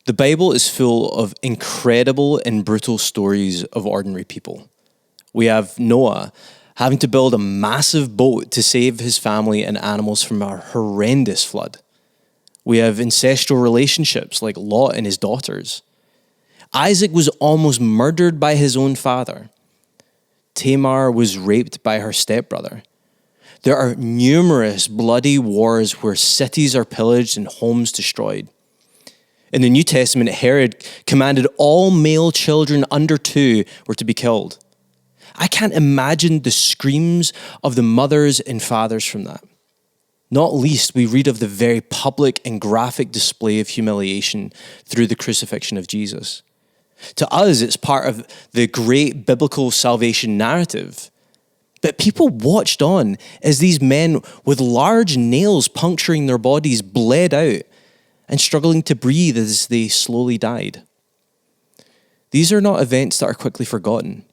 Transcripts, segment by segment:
The Bible is full of incredible and brutal stories of ordinary people. We have Noah having to build a massive boat to save his family and animals from a horrendous flood. We have ancestral relationships like Lot and his daughters. Isaac was almost murdered by his own father. Tamar was raped by her stepbrother. There are numerous bloody wars where cities are pillaged and homes destroyed. In the New Testament, Herod commanded all male children under 2 were to be killed. I can't imagine the screams of the mothers and fathers from that. Not least, we read of the very public and graphic display of humiliation through the crucifixion of Jesus. To us, it's part of the great biblical salvation narrative. But people watched on as these men with large nails puncturing their bodies bled out and struggling to breathe as they slowly died. These are not events that are quickly forgotten.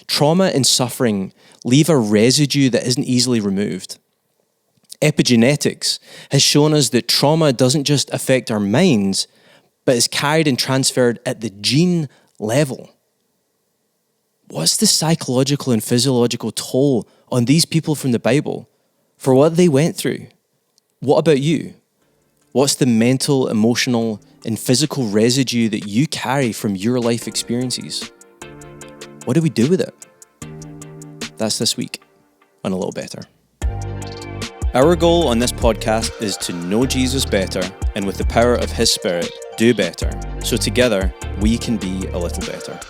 Trauma and suffering leave a residue that isn't easily removed. Epigenetics has shown us that trauma doesn't just affect our minds, but is carried and transferred at the gene level. What's the psychological and physiological toll on these people from the Bible for what they went through? What about you? What's the mental, emotional, and physical residue that you carry from your life experiences? What do we do with it? That's this week on A Little Better. Our goal on this podcast is to know Jesus better and with the power of His Spirit, do better. So together, we can be a little better.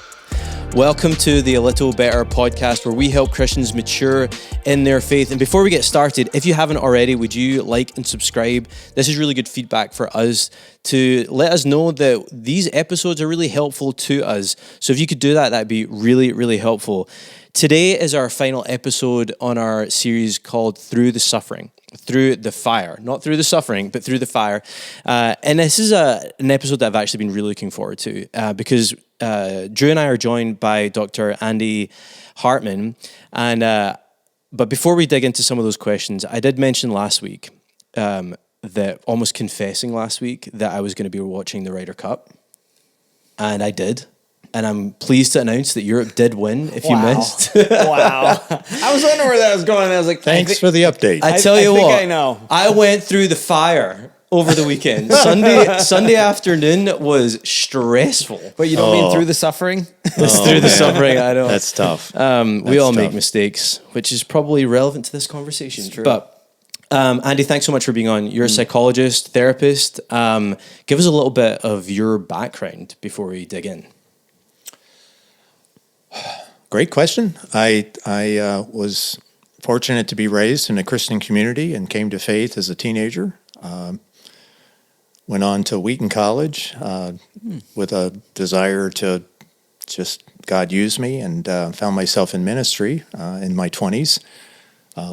Welcome to the A Little Better podcast, where we help Christians mature in their faith. And before we get started, if you haven't already, would you like and subscribe? This is really good feedback for us to let us know that these episodes are really helpful to us. So if you could do that, that'd be really, really helpful. Today is our final episode on our series called Through the Suffering. Through the fire, not through the suffering, but through the fire. And this is an episode that I've actually been really looking forward to because Drew and I are joined by Dr. Andy Hartman. And but before we dig into some of those questions, I did mention last week that almost confessing last week that I was going to be watching the Ryder Cup. And I did. And I'm pleased to announce that Europe did win if you missed. Wow. I was wondering where that was going. I was like, thanks for the update. I tell you what, I know. I went through the fire over the weekend. Sunday afternoon was stressful. But you don't mean through the suffering? It's through the suffering, I know. That's tough. We all make mistakes, which is probably relevant to this conversation. It's true. But Andy, thanks so much for being on. You're a psychologist, therapist. Give us a little bit of your background before we dig in. Great question. I was fortunate to be raised in a Christian community and came to faith as a teenager. Went on to Wheaton College with a desire to just God use me, and found myself in ministry in my 20s,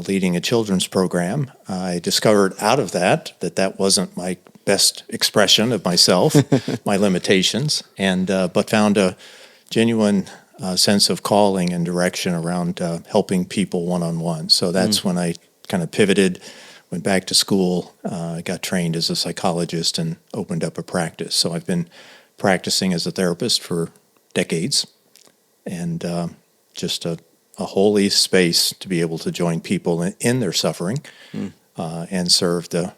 leading a children's program. I discovered out of that wasn't my best expression of myself, my limitations, and but found a genuine sense of calling and direction around helping people one-on-one. So that's when I kind of pivoted, went back to school, got trained as a psychologist, and opened up a practice. So I've been practicing as a therapist for decades, and just a holy space to be able to join people in their suffering and serve the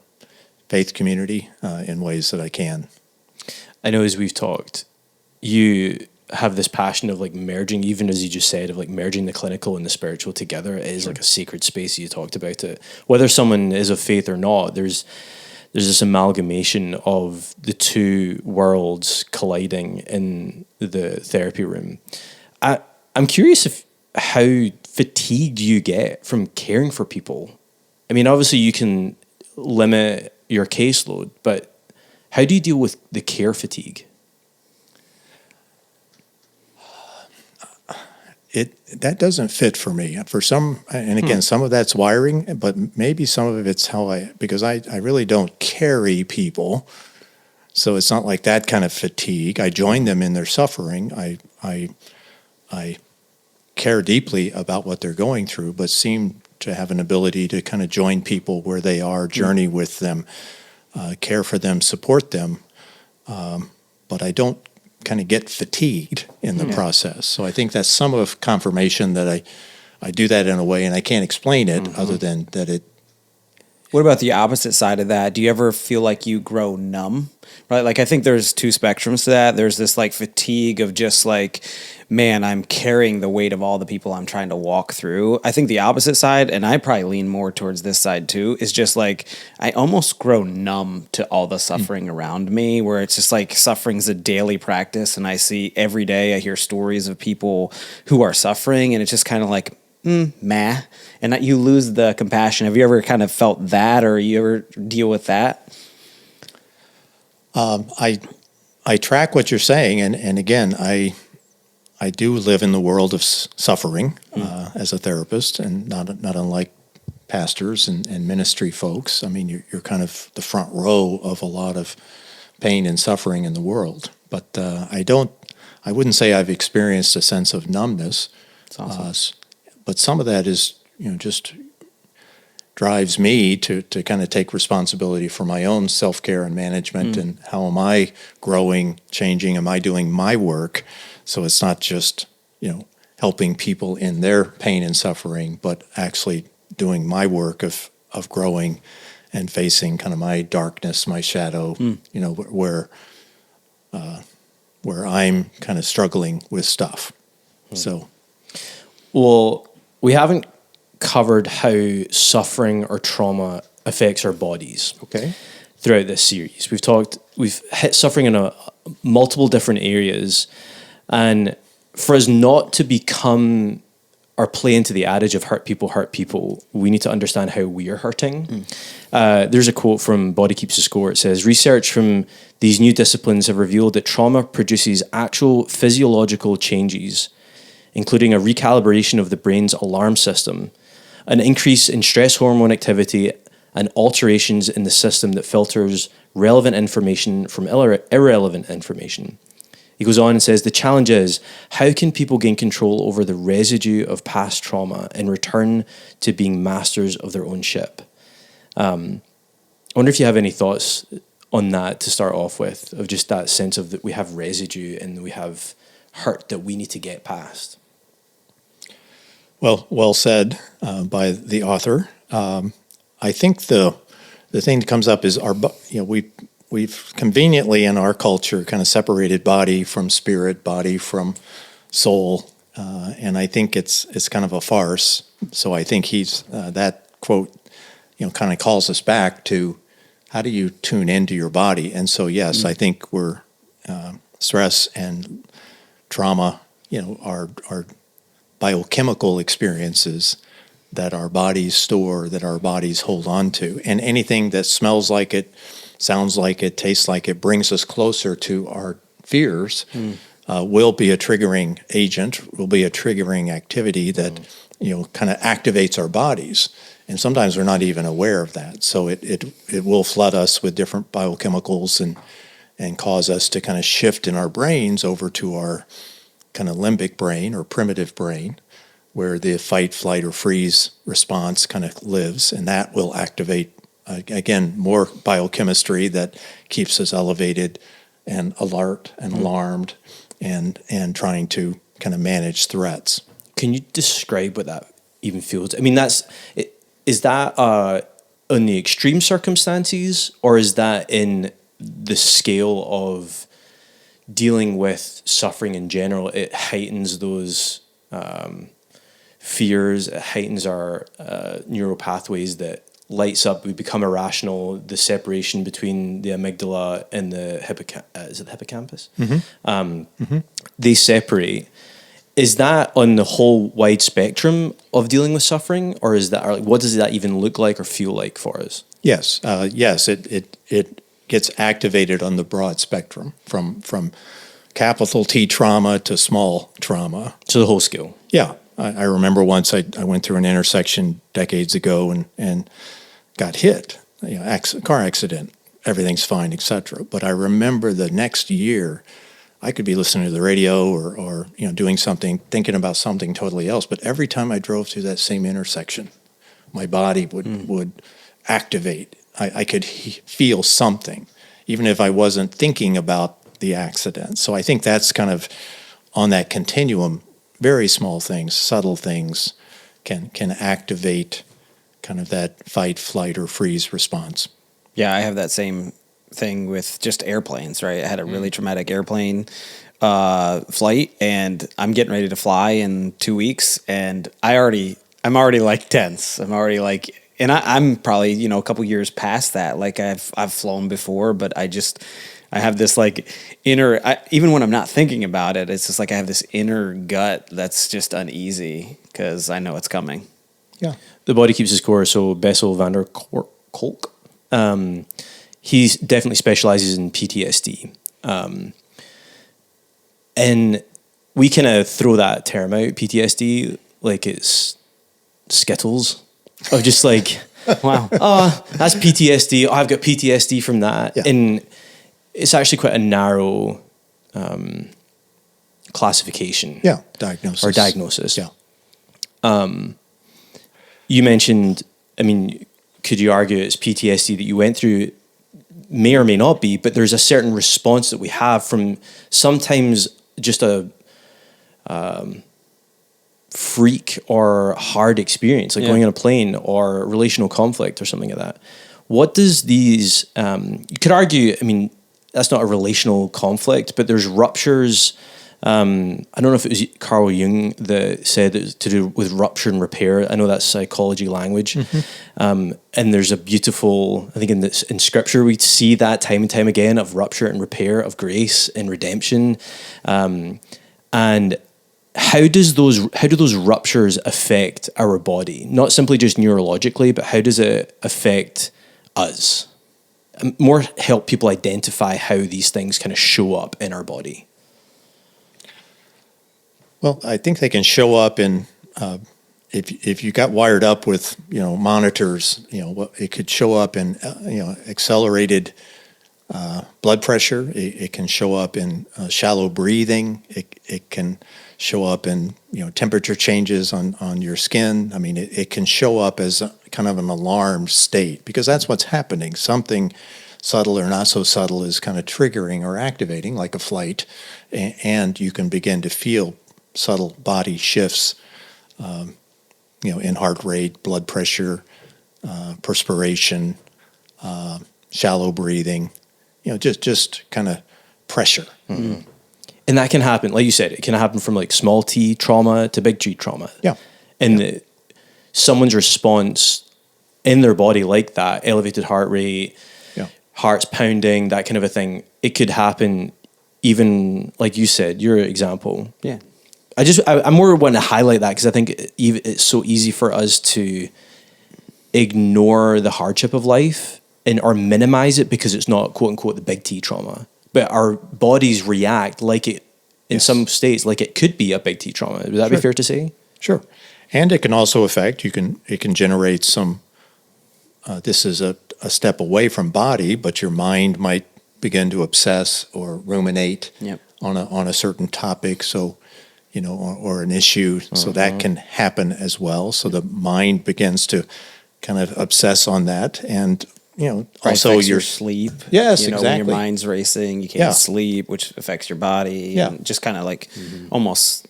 faith community in ways that I can. I know as we've talked, you have this passion of like merging, even as you just said, of like merging the clinical and the spiritual together. It is like a sacred space. You talked about it. Whether someone is of faith or not, there's this amalgamation of the two worlds colliding in the therapy room. I'm curious how fatigued you get from caring for people. I mean, obviously you can limit your caseload, but how do you deal with the care fatigue? That doesn't fit for me. For some, and again, some of that's wiring, but maybe some of it's because I really don't carry people. So it's not like that kind of fatigue. I join them in their suffering. I care deeply about what they're going through, but seem to have an ability to kind of join people where they are, journey with them, care for them, support them. but I don't kind of get fatigued in the process. So I think that's some of confirmation that I do that in a way, and I can't explain it other than that it. What about the opposite side of that? Do you ever feel like you grow numb? Right? Like, I think there's two spectrums to that. There's this like fatigue of just like, man, I'm carrying the weight of all the people I'm trying to walk through. I think the opposite side, and I probably lean more towards this side too, is just like, I almost grow numb to all the suffering around me, where it's just like suffering's a daily practice. And I see every day, I hear stories of people who are suffering, and it's just kind of like, meh. And that you lose the compassion. Have you ever kind of felt that, or you ever deal with that? I track what you're saying, and again, I do live in the world of suffering as a therapist, and not unlike pastors and ministry folks. I mean, you're kind of the front row of a lot of pain and suffering in the world. But I wouldn't say I've experienced a sense of numbness. That's awesome. But some of that is, just drives me to kind of take responsibility for my own self-care and management, and how am I growing, changing, am I doing my work? So it's not just, helping people in their pain and suffering, but actually doing my work of growing and facing kind of my darkness, my shadow, where I'm kind of struggling with stuff. So. Well, we haven't covered how suffering or trauma affects our bodies. Okay. Throughout this series, we've hit suffering in multiple different areas, and for us not to become or play into the adage of hurt people, we need to understand how we are hurting. There's a quote from Body Keeps the Score. It says, research from these new disciplines have revealed that trauma produces actual physiological changes, including a recalibration of the brain's alarm system, an increase in stress hormone activity, and alterations in the system that filters relevant information from irrelevant information. He goes on and says, the challenge is, how can people gain control over the residue of past trauma and return to being masters of their own ship? I wonder if you have any thoughts on that to start off with, of just that sense of that we have residue and we have hurt that we need to get past. Well said by the author. I think the thing that comes up is we've conveniently in our culture kind of separated body from spirit, body from soul, and I think it's kind of a farce. So I think he's that quote, kind of calls us back to how do you tune into your body? And so yes, I think we're stress and trauma, are biochemical experiences that our bodies store, that our bodies hold on to. And anything that smells like it, sounds like it, tastes like it, brings us closer to our fears, will be a triggering agent, will be a triggering activity that, kind of activates our bodies. And sometimes we're not even aware of that. So it will flood us with different biochemicals and cause us to kind of shift in our brains over to our kind of limbic brain or primitive brain, where the fight, flight, or freeze response kind of lives, and that will activate, again, more biochemistry that keeps us elevated and alert and alarmed and trying to kind of manage threats. Can you describe what that even feels? I mean, is that on the extreme circumstances, or is that in the scale of dealing with suffering in general? It heightens those fears, it heightens our neural pathways that lights up, we become irrational, the separation between the amygdala and the hippocampus? They separate. Is that on the whole wide spectrum of dealing with suffering, or is that, or what does that even look like or feel like for us? Yes, it gets activated on the broad spectrum, from capital T trauma to small trauma. So the whole scale. Yeah. I remember once I went through an intersection decades ago and got hit, car accident, everything's fine, etc. But I remember the next year, I could be listening to the radio or doing something, thinking about something totally else. But every time I drove through that same intersection, my body would activate. I could feel something, even if I wasn't thinking about the accident. So I think that's kind of on that continuum. Very small things, subtle things can activate kind of that fight, flight, or freeze response. Yeah, I have that same thing with just airplanes, right? I had a really traumatic airplane flight, and I'm getting ready to fly in 2 weeks, and I'm already like tense. I'm already like, and I'm probably, a couple years past that. Like I've flown before, but I have this like even when I'm not thinking about it, it's just like I have this inner gut that's just uneasy because I know it's coming. Yeah. The body keeps the score. So Bessel van der Kolk, he definitely specializes in PTSD. And we kind of throw that term out, PTSD, like it's Skittles. Of just like, wow, that's PTSD. Oh, I've got PTSD from that. Yeah. And it's actually quite a narrow classification. Yeah, diagnosis. Yeah. You mentioned, could you argue it's PTSD that you went through? May or may not be, but there's a certain response that we have from sometimes just a freak or hard experience, like going on a plane or relational conflict or something like that. What does these, you could argue, that's not a relational conflict, but there's ruptures. I don't know if it was Carl Jung that said it's to do with rupture and repair. I know that's psychology language. Mm-hmm. And there's a beautiful, I think in scripture, we see that time and time again of rupture and repair, of grace and redemption. And how do those ruptures affect our body? Not simply just neurologically, but how does it affect us? More help people identify how these things kind of show up in our body. Well, I think they can show up in if you got wired up with monitors. It could show up in accelerated blood pressure. It can show up in shallow breathing. It can show up in temperature changes on your skin. It can show up as kind of an alarmed state because that's what's happening. Something subtle or not so subtle is kind of triggering or activating, like a flight, and you can begin to feel subtle body shifts, in heart rate, blood pressure, perspiration, shallow breathing, just kind of pressure. Mm-hmm. And that can happen, like you said, it can happen from like small T trauma to big T trauma. Yeah. And someone's response in their body like that, elevated heart rate, heart's pounding, that kind of a thing, it could happen even, like you said, your example. Yeah. I more want to highlight that because I think it's so easy for us to ignore the hardship of life or minimize it because it's not quote unquote the big T trauma. But our bodies react like it, in some states, like it could be a big T trauma. Would that be fair to say? Sure. And it can also affect, it can generate some, this is a step away from body, but your mind might begin to obsess or ruminate on a certain topic. So, or an issue. Mm-hmm. So that can happen as well. So the mind begins to kind of obsess on that. And, also your sleep. Yes, exactly. When your mind's racing, you can't sleep, which affects your body. Yeah. And just kind of like almost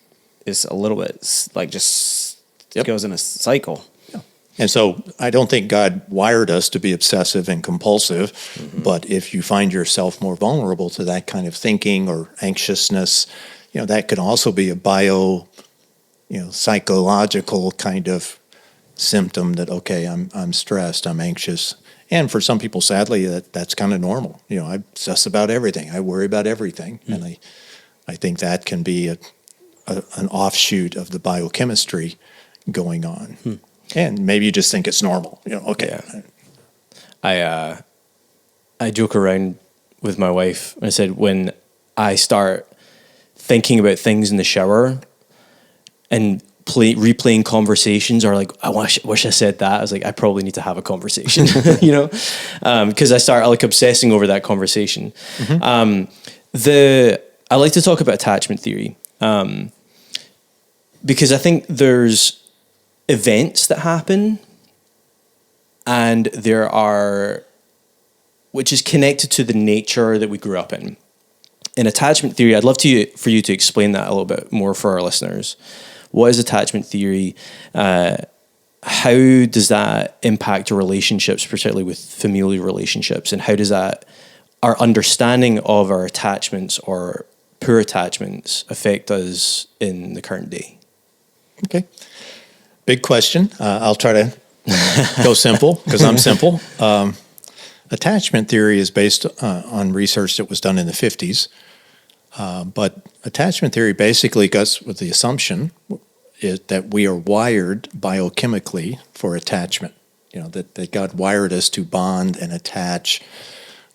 is a little bit like just goes in a cycle. Yeah. And so I don't think God wired us to be obsessive and compulsive, but if you find yourself more vulnerable to that kind of thinking or anxiousness, that could also be a psychological kind of symptom that, okay, I'm stressed, I'm anxious. And for some people, sadly, that's kind of normal. I obsess about everything. I worry about everything. Mm. And I think that can be an offshoot of the biochemistry going on. Mm. And maybe you just think it's normal. Okay. Yeah. I joke around with my wife. I said, when I start thinking about things in the shower and replaying conversations, or like, I wish I said that. I was like, I probably need to have a conversation, because I start like obsessing over that conversation. Mm-hmm. I like to talk about attachment theory, because I think there's events that happen, and which is connected to the nature that we grew up in. in attachment theory, I'd love for you to explain that a little bit more for our listeners. What is attachment theory? How does that impact our relationships, particularly with familial relationships? And how does that, our understanding of our attachments or poor attachments, affect us in the current day? Okay. Big question. I'll try to go simple because I'm simple. Attachment theory is based on research that was done in the 50s. But attachment theory basically goes with the assumption that we are wired biochemically for attachment. That God wired us to bond and attach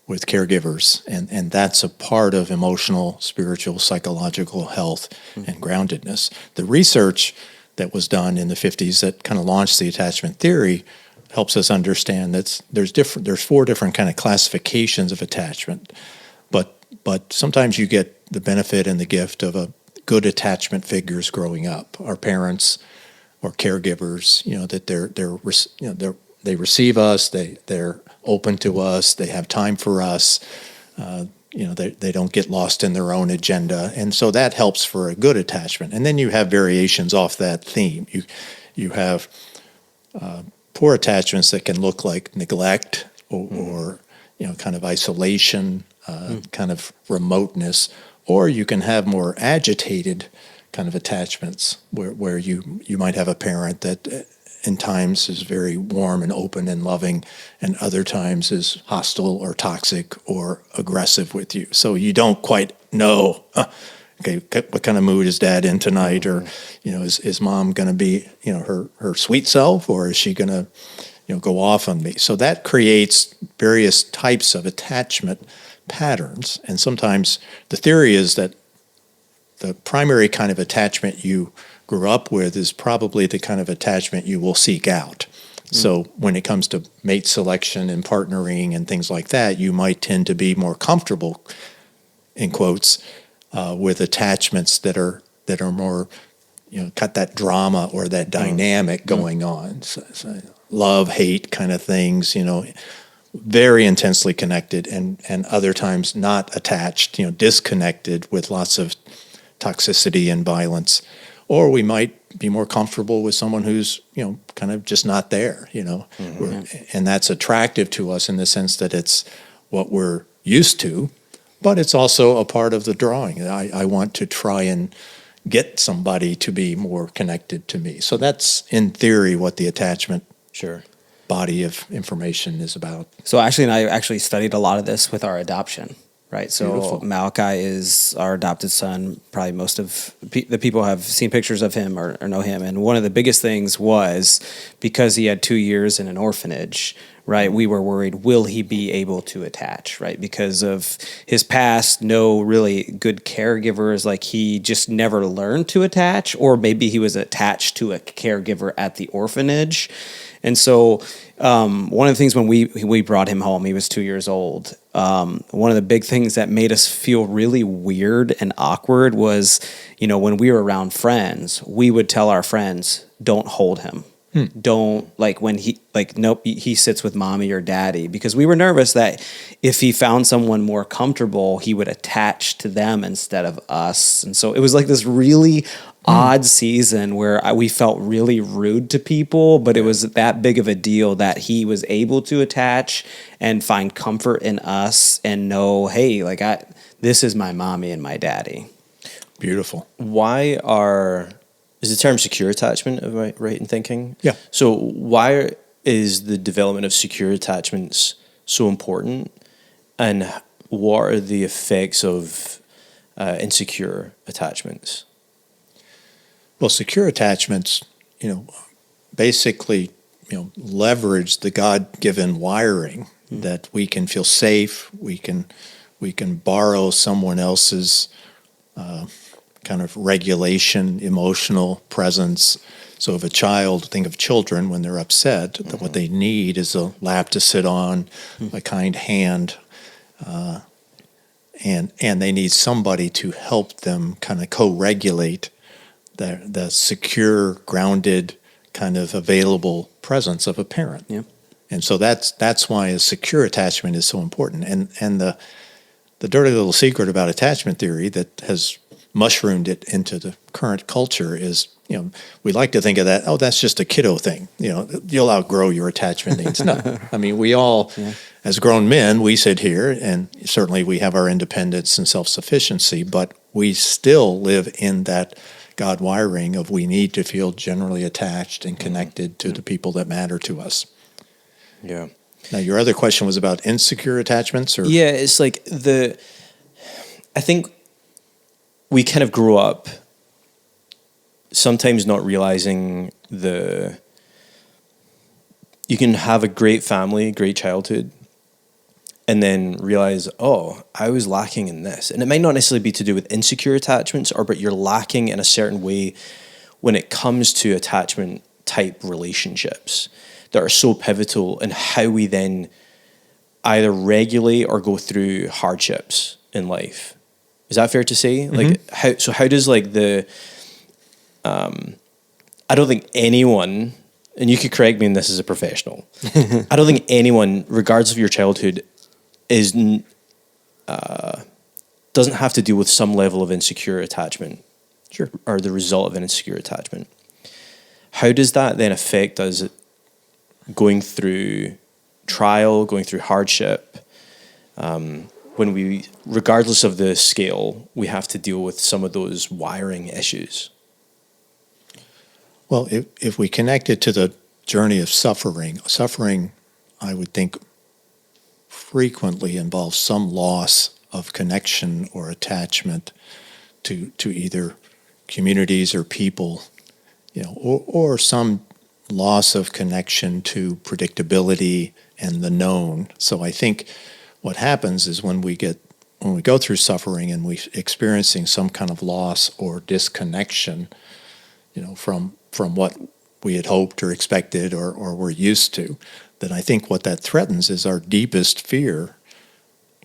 with caregivers. And that's a part of emotional, spiritual, psychological health and groundedness. The research that was done in the 50s that kind of launched the attachment theory helps us understand that there's 4 different kind of classifications of attachment. But sometimes you get the benefit and the gift of a good attachment figures growing up, our parents or caregivers, that they receive us, they're open to us, they have time for us, they don't get lost in their own agenda, and so that helps for a good attachment. And then you have variations off that theme. You have poor attachments that can look like neglect or kind of isolation, kind of remoteness. Or you can have more agitated kind of attachments where you might have a parent that in times is very warm and open and loving, and other times is hostile or toxic or aggressive with you. So you don't quite know, okay, what kind of mood is dad in tonight? Or, is mom going to be, her sweet self, or is she going to, go off on me? So that creates various types of attachment patterns. And sometimes the theory is that the primary kind of attachment you grew up with is probably the kind of attachment you will seek out. So when it comes to mate selection and partnering and things like that, you might tend to be more comfortable, in quotes, with attachments that are more, got that drama or that dynamic going on. So love, hate kind of things, very intensely connected, and other times not attached, disconnected with lots of toxicity and violence. Or we might be more comfortable with someone who's, kind of just not there, and that's attractive to us in the sense that it's what we're used to, but it's also a part of the drawing. I want to try and get somebody to be more connected to me. So that's, in theory, what the attachment body of information is about. So Ashley and I actually studied a lot of this with our adoption, right? So Beautiful. Malachi is our adopted son. Probably most of the people have seen pictures of him or know him. And one of the biggest things was because he had 2 years in an orphanage, right? We were worried, will he be able to attach, right? Because of his past, no really good caregivers, like he just never learned to attach, or maybe he was attached to a caregiver at the orphanage. And so one of the things when we brought him home, he was 2 years old. One of the big things that made us feel really weird and awkward was, when we were around friends, we would tell our friends, don't hold him. Don't, when nope, he sits with mommy or daddy, because we were nervous that if he found someone more comfortable, he would attach to them instead of us. And so it was like this really odd season where we felt really rude to people, but it was that big of a deal that he was able to attach and find comfort in us and know, hey, this is my mommy and my daddy. Beautiful. Is the term secure attachment, am I right in thinking? Yeah. So why is the development of secure attachments so important, and what are the effects of insecure attachments? Well, secure attachments, basically, leverage the God-given wiring that we can feel safe, we can borrow someone else's kind of regulation, emotional presence. So if think of children when they're upset, that what they need is a lap to sit on, a kind hand, and they need somebody to help them kind of co-regulate the secure, grounded, kind of available presence of a parent. Yeah. And so that's why a secure attachment is so important. And the dirty little secret about attachment theory that has mushroomed it into the current culture is, we like to think of that, that's just a kiddo thing. You'll outgrow your attachment needs. No, I mean, we all, as grown men, we sit here and certainly we have our independence and self-sufficiency, but we still live in that God wiring of we need to feel generally attached and connected to the people that matter to us. Yeah. Now, your other question was about insecure attachments, or yeah, it's like I think we kind of grow up sometimes not realizing you can have a great family, great childhood, and then realize, I was lacking in this. And it might not necessarily be to do with insecure attachments, but you're lacking in a certain way when it comes to attachment type relationships that are so pivotal in how we then either regulate or go through hardships in life. Is that fair to say? Mm-hmm. How does I don't think anyone, and you could correct me on this as a professional, I don't think anyone, regardless of your childhood, doesn't have to deal with some level of insecure attachment. Sure. Or the result of an insecure attachment. How does that then affect us going through trial, going through hardship, when we, regardless of the scale, we have to deal with some of those wiring issues? Well, if we connect it to the journey of suffering, I would think, frequently involves some loss of connection or attachment to either communities or people, or some loss of connection to predictability and the known. So I think what happens is when we go through suffering and we're experiencing some kind of loss or disconnection, from what we had hoped or expected or were used to, then I think what that threatens is our deepest fear,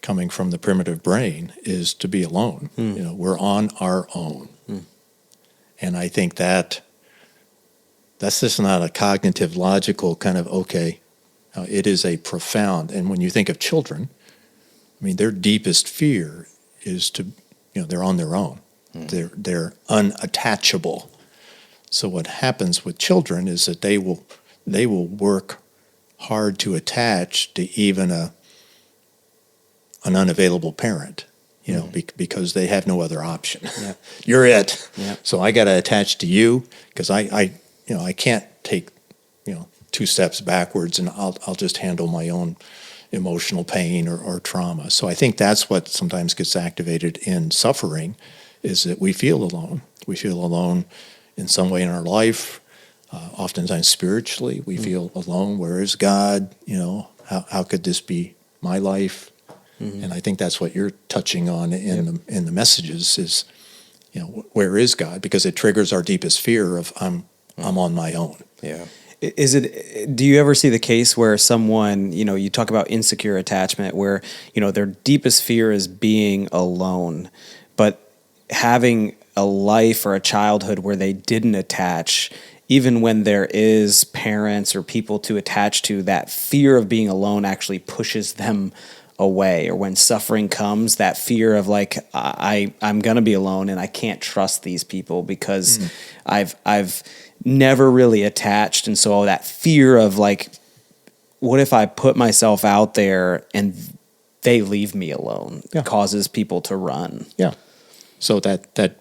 coming from the primitive brain, is to be alone. We're on our own. And I think that's just not a cognitive, logical kind of, it is a profound, and when you think of children, I mean, their deepest fear is they're on their own. They're unattachable. So what happens with children is that they will work hard to attach to even an unavailable parent, because they have no other option. Yeah. You're it. Yeah. So I got to attach to you because I can't take 2 steps backwards and I'll just handle my own emotional pain or trauma. So I think that's what sometimes gets activated in suffering, is that we feel alone. We feel alone in some way in our life. Oftentimes spiritually, we feel alone. Where is God? How could this be my life? And I think that's what you're touching on in the messages is, where is God? Because it triggers our deepest fear of I'm on my own. Yeah. Do you ever see the case where someone, you talk about insecure attachment, where, their deepest fear is being alone, but having a life or a childhood where they didn't attach, even when there is parents or people to attach to, that fear of being alone actually pushes them away? Or when suffering comes, that fear of I'm going to be alone and I can't trust these people because I've never really attached. And so that fear of what if I put myself out there and they leave me alone? Yeah. Causes people to run. Yeah. So that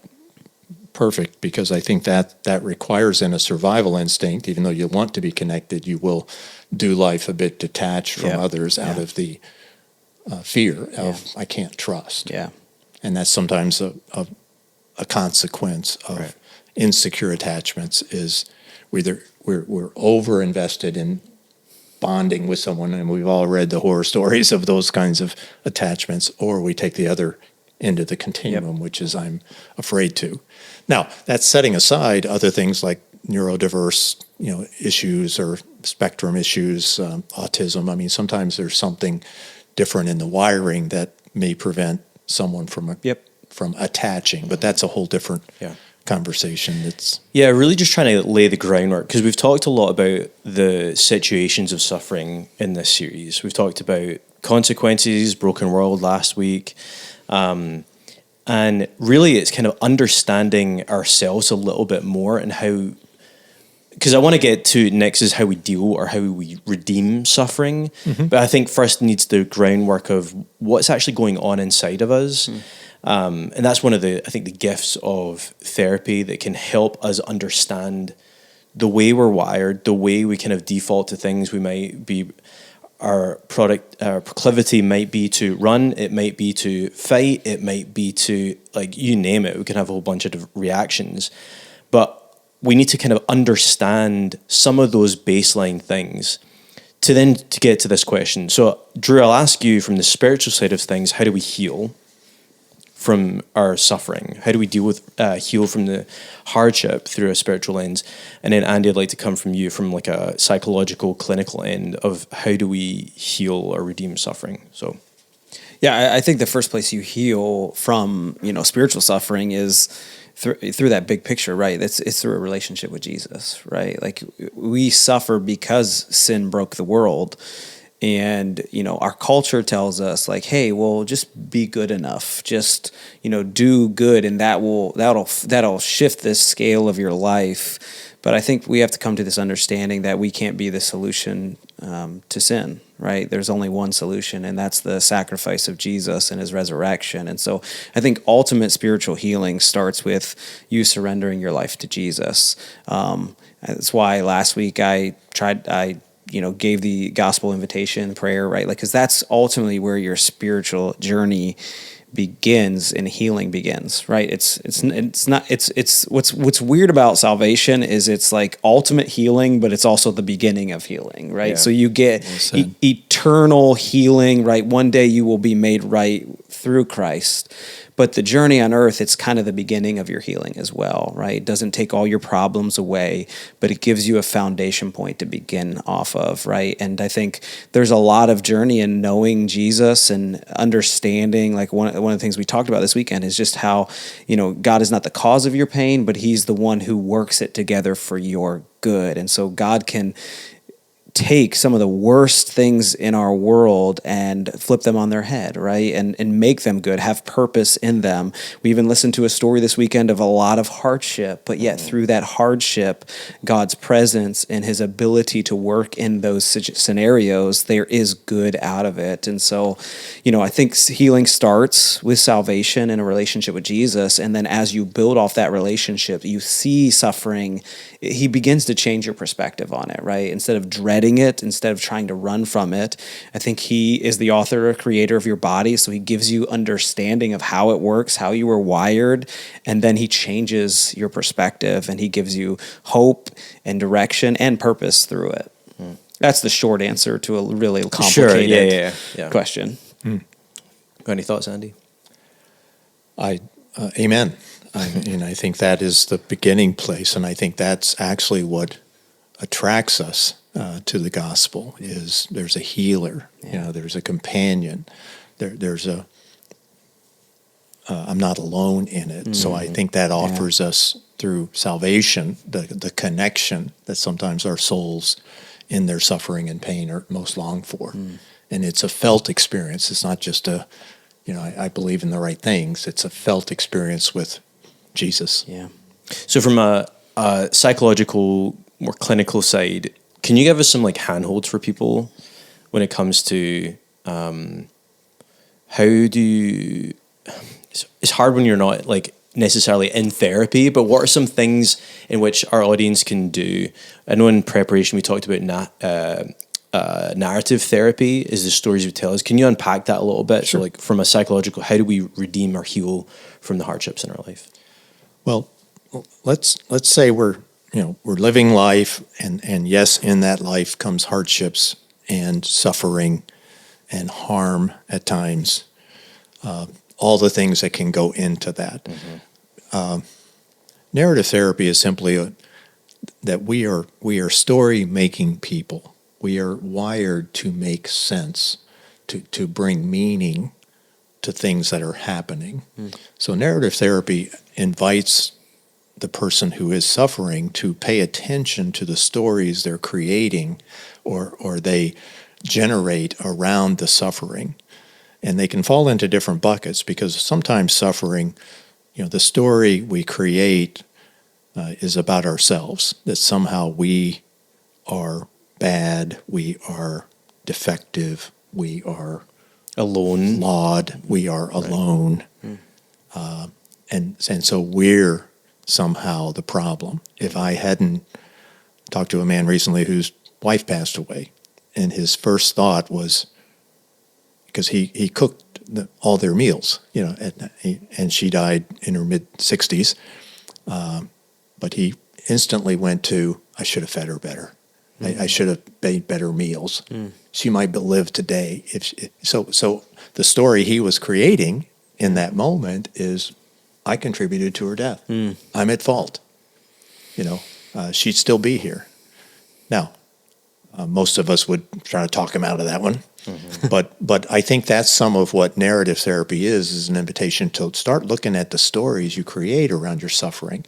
perfect, because I think that requires in a survival instinct, even though you want to be connected, you will do life a bit detached from others out of the fear of I can't trust. Yeah. And that's sometimes a consequence of insecure attachments, is we're over invested in bonding with someone, and we've all read the horror stories of those kinds of attachments, or we take the other end of the continuum, which is I'm afraid to. Now, that's setting aside other things like neurodiverse, issues or spectrum issues, autism. I mean, sometimes there's something different in the wiring that may prevent someone from attaching, but that's a whole different conversation. It's really just trying to lay the groundwork, because we've talked a lot about the situations of suffering in this series. We've talked about consequences, broken world last week. And really it's kind of understanding ourselves a little bit more and how, because I want to get to next is how we deal or how we redeem suffering. But I think first needs the groundwork of what's actually going on inside of us. And that's one of the gifts of therapy that can help us understand the way we're wired, the way we kind of default to things. We might be, our proclivity might be to run, it might be to fight, it might be to, like, you name it, we can have a whole bunch of reactions. But we need to kind of understand some of those baseline things to get to this question. So, Drew, I'll ask you from the spiritual side of things, how do we heal from our suffering? How do we deal with heal from the hardship through a spiritual lens? And then Andy, I'd like to come from you from like a psychological, clinical end of how do we heal or redeem suffering? So, yeah, I think the first place you heal from, spiritual suffering is through that big picture, right? It's through a relationship with Jesus, right? Like, we suffer because sin broke the world. And, our culture tells us, like, hey, well, just be good enough. Just, do good, and that'll shift this scale of your life. But I think we have to come to this understanding that we can't be the solution to sin, right? There's only one solution, and that's the sacrifice of Jesus and his resurrection. And so I think ultimate spiritual healing starts with you surrendering your life to Jesus. That's why last week I gave the gospel invitation prayer, right? Like, because that's ultimately where your spiritual journey begins and healing begins, right? It's what's weird about salvation is it's like ultimate healing, but it's also the beginning of healing, right? Yeah. So you get eternal healing, right? One day you will be made right through Christ. But the journey on earth, it's kind of the beginning of your healing as well, right? It doesn't take all your problems away, but it gives you a foundation point to begin off of, right? And I think there's a lot of journey in knowing Jesus and understanding, like one of the things we talked about this weekend is just how, God is not the cause of your pain, but he's the one who works it together for your good. And so God can take some of the worst things in our world and flip them on their head, right? And make them good, have purpose in them. We even listened to a story this weekend of a lot of hardship, but yet through that hardship, God's presence and his ability to work in those scenarios, there is good out of it. And so, I think healing starts with salvation and a relationship with Jesus. And then as you build off that relationship, you see suffering, he begins to change your perspective on it, right? Instead of dreading it, instead of trying to run from it. I think he is the author or creator of your body, so he gives you understanding of how it works, how you were wired, and then he changes your perspective and he gives you hope and direction and purpose through it. That's the short answer to a really complicated question. Got any thoughts, Andy? Amen. I think that is the beginning place, and I think that's actually what attracts us to the gospel. Is there's a healer, there's a companion, there's a I'm not alone in it. So I think that offers us through salvation the connection that sometimes our souls in their suffering and pain are most long for, and it's a felt experience. It's not just I believe in the right things. It's a felt experience with Jesus. Yeah. So from a psychological, more clinical side, can you give us some like handholds for people when it comes to how do you? It's hard when you're not like necessarily in therapy, but what are some things in which our audience can do? I know in preparation we talked about narrative therapy is the stories we tell us. Can you unpack that a little bit? Sure. So like from a psychological, how do we redeem or heal from the hardships in our life? Well, let's say we're living life, and yes, in that life comes hardships and suffering and harm at times, all the things that can go into that. Narrative therapy is simply that we are story-making people. We are wired to make sense, to bring meaning to things that are happening. So narrative therapy invites the person who is suffering to pay attention to the stories they're creating, or they generate around the suffering. And they can fall into different buckets because sometimes suffering, the story we create is about ourselves, that somehow we are bad, we are defective, we are Alone. flawed, we are alone. And so we're somehow the problem. If I hadn't talked to a man recently whose wife passed away, and his first thought was, because he cooked all their meals, and she died in her mid-60s, but he instantly went to, I should have fed her better. I should have made better meals. She might live today. So the story he was creating in that moment is, I contributed to her death. I'm at fault. She'd still be here. Now, most of us would try to talk him out of that one. But I think that's some of what narrative therapy is an invitation to start looking at the stories you create around your suffering.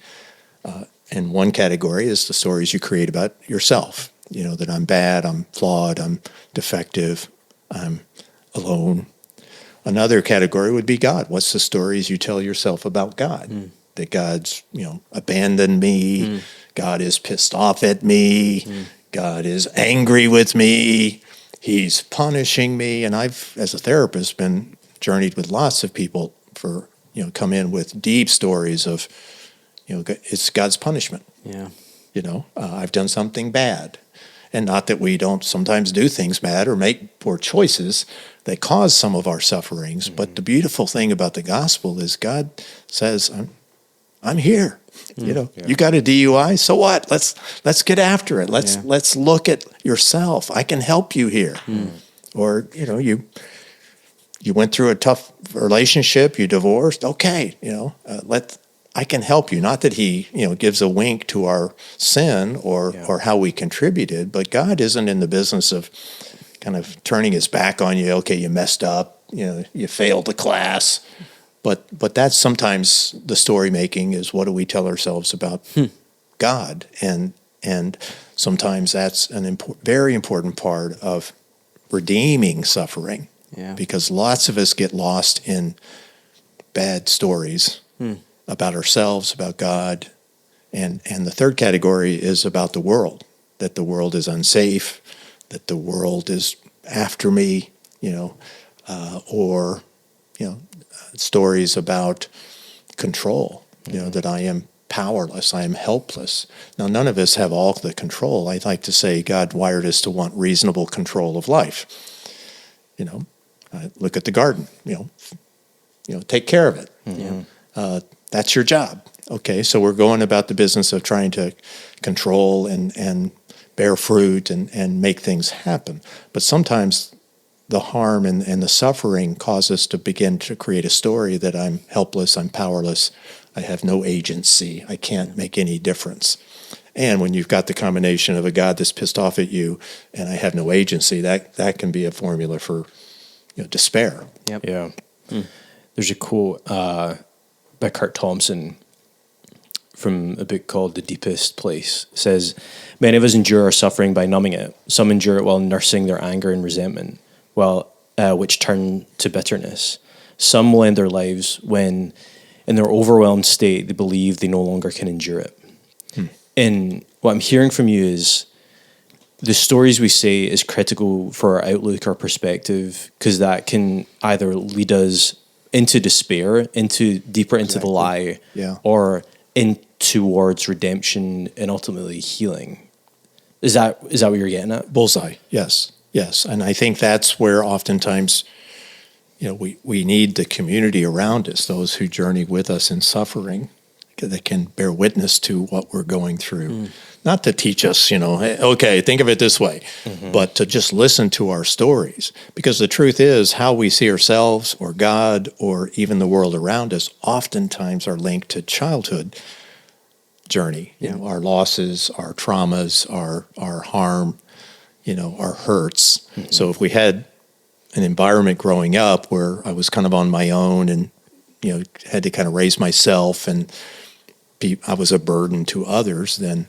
And one category is the stories you create about yourself. That I'm bad, I'm flawed, I'm defective, I'm alone. Another category would be God. What's the stories you tell yourself about God? That God's, abandoned me. God is pissed off at me. God is angry with me. He's punishing me. And I've, as a therapist, been journeyed with lots of people come in with deep stories of, it's God's punishment. Yeah. I've done something bad. And not that we don't sometimes do things bad or make poor choices that cause some of our sufferings. But the beautiful thing about the gospel is God says, I'm here. You got a DUI, so what? Let's get after it. Let's look at yourself. I can help you here. Or you went through a tough relationship, you divorced. Okay, I can help you. Not that he, gives a wink to our sin or how we contributed, but God isn't in the business of kind of turning his back on you. Okay, you messed up, you failed the class. But that's sometimes the story making is, what do we tell ourselves about God? And sometimes that's very important part of redeeming suffering. Yeah. Because lots of us get lost in bad stories about ourselves, about God. And the third category is about the world, that the world is unsafe, that the world is after me, or stories about control, that I am powerless, I am helpless. Now, none of us have all the control. I'd like to say God wired us to want reasonable control of life. Look at the garden, take care of it. That's your job. Okay, so we're going about the business of trying to control and bear fruit and make things happen. But sometimes the harm and the suffering cause us to begin to create a story that I'm helpless, I'm powerless, I have no agency, I can't make any difference. And when you've got the combination of a God that's pissed off at you and I have no agency, that can be a formula for despair. Yep. Yeah. There's a quote by Kurt Thompson from a book called The Deepest Place. It says, many of us endure our suffering by numbing it. Some endure it while nursing their anger and resentment, which turn to bitterness. Some will end their lives when, in their overwhelmed state, they believe they no longer can endure it. And what I'm hearing from you is the stories we say is critical for our outlook, our perspective, because that can either lead us into despair, deeper into the lie, or in towards redemption and ultimately healing. Is that what you're getting at? Bullseye. Yes. And I think that's where oftentimes, we need the community around us, those who journey with us in suffering, that can bear witness to what we're going through. Not to teach us, hey, okay, think of it this way, but to just listen to our stories. Because the truth is, how we see ourselves or God or even the world around us oftentimes are linked to childhood journey. Our losses, our traumas, our harm, our hurts. So if we had an environment growing up where I was kind of on my own and, had to kind of raise myself and I was a burden to others, then,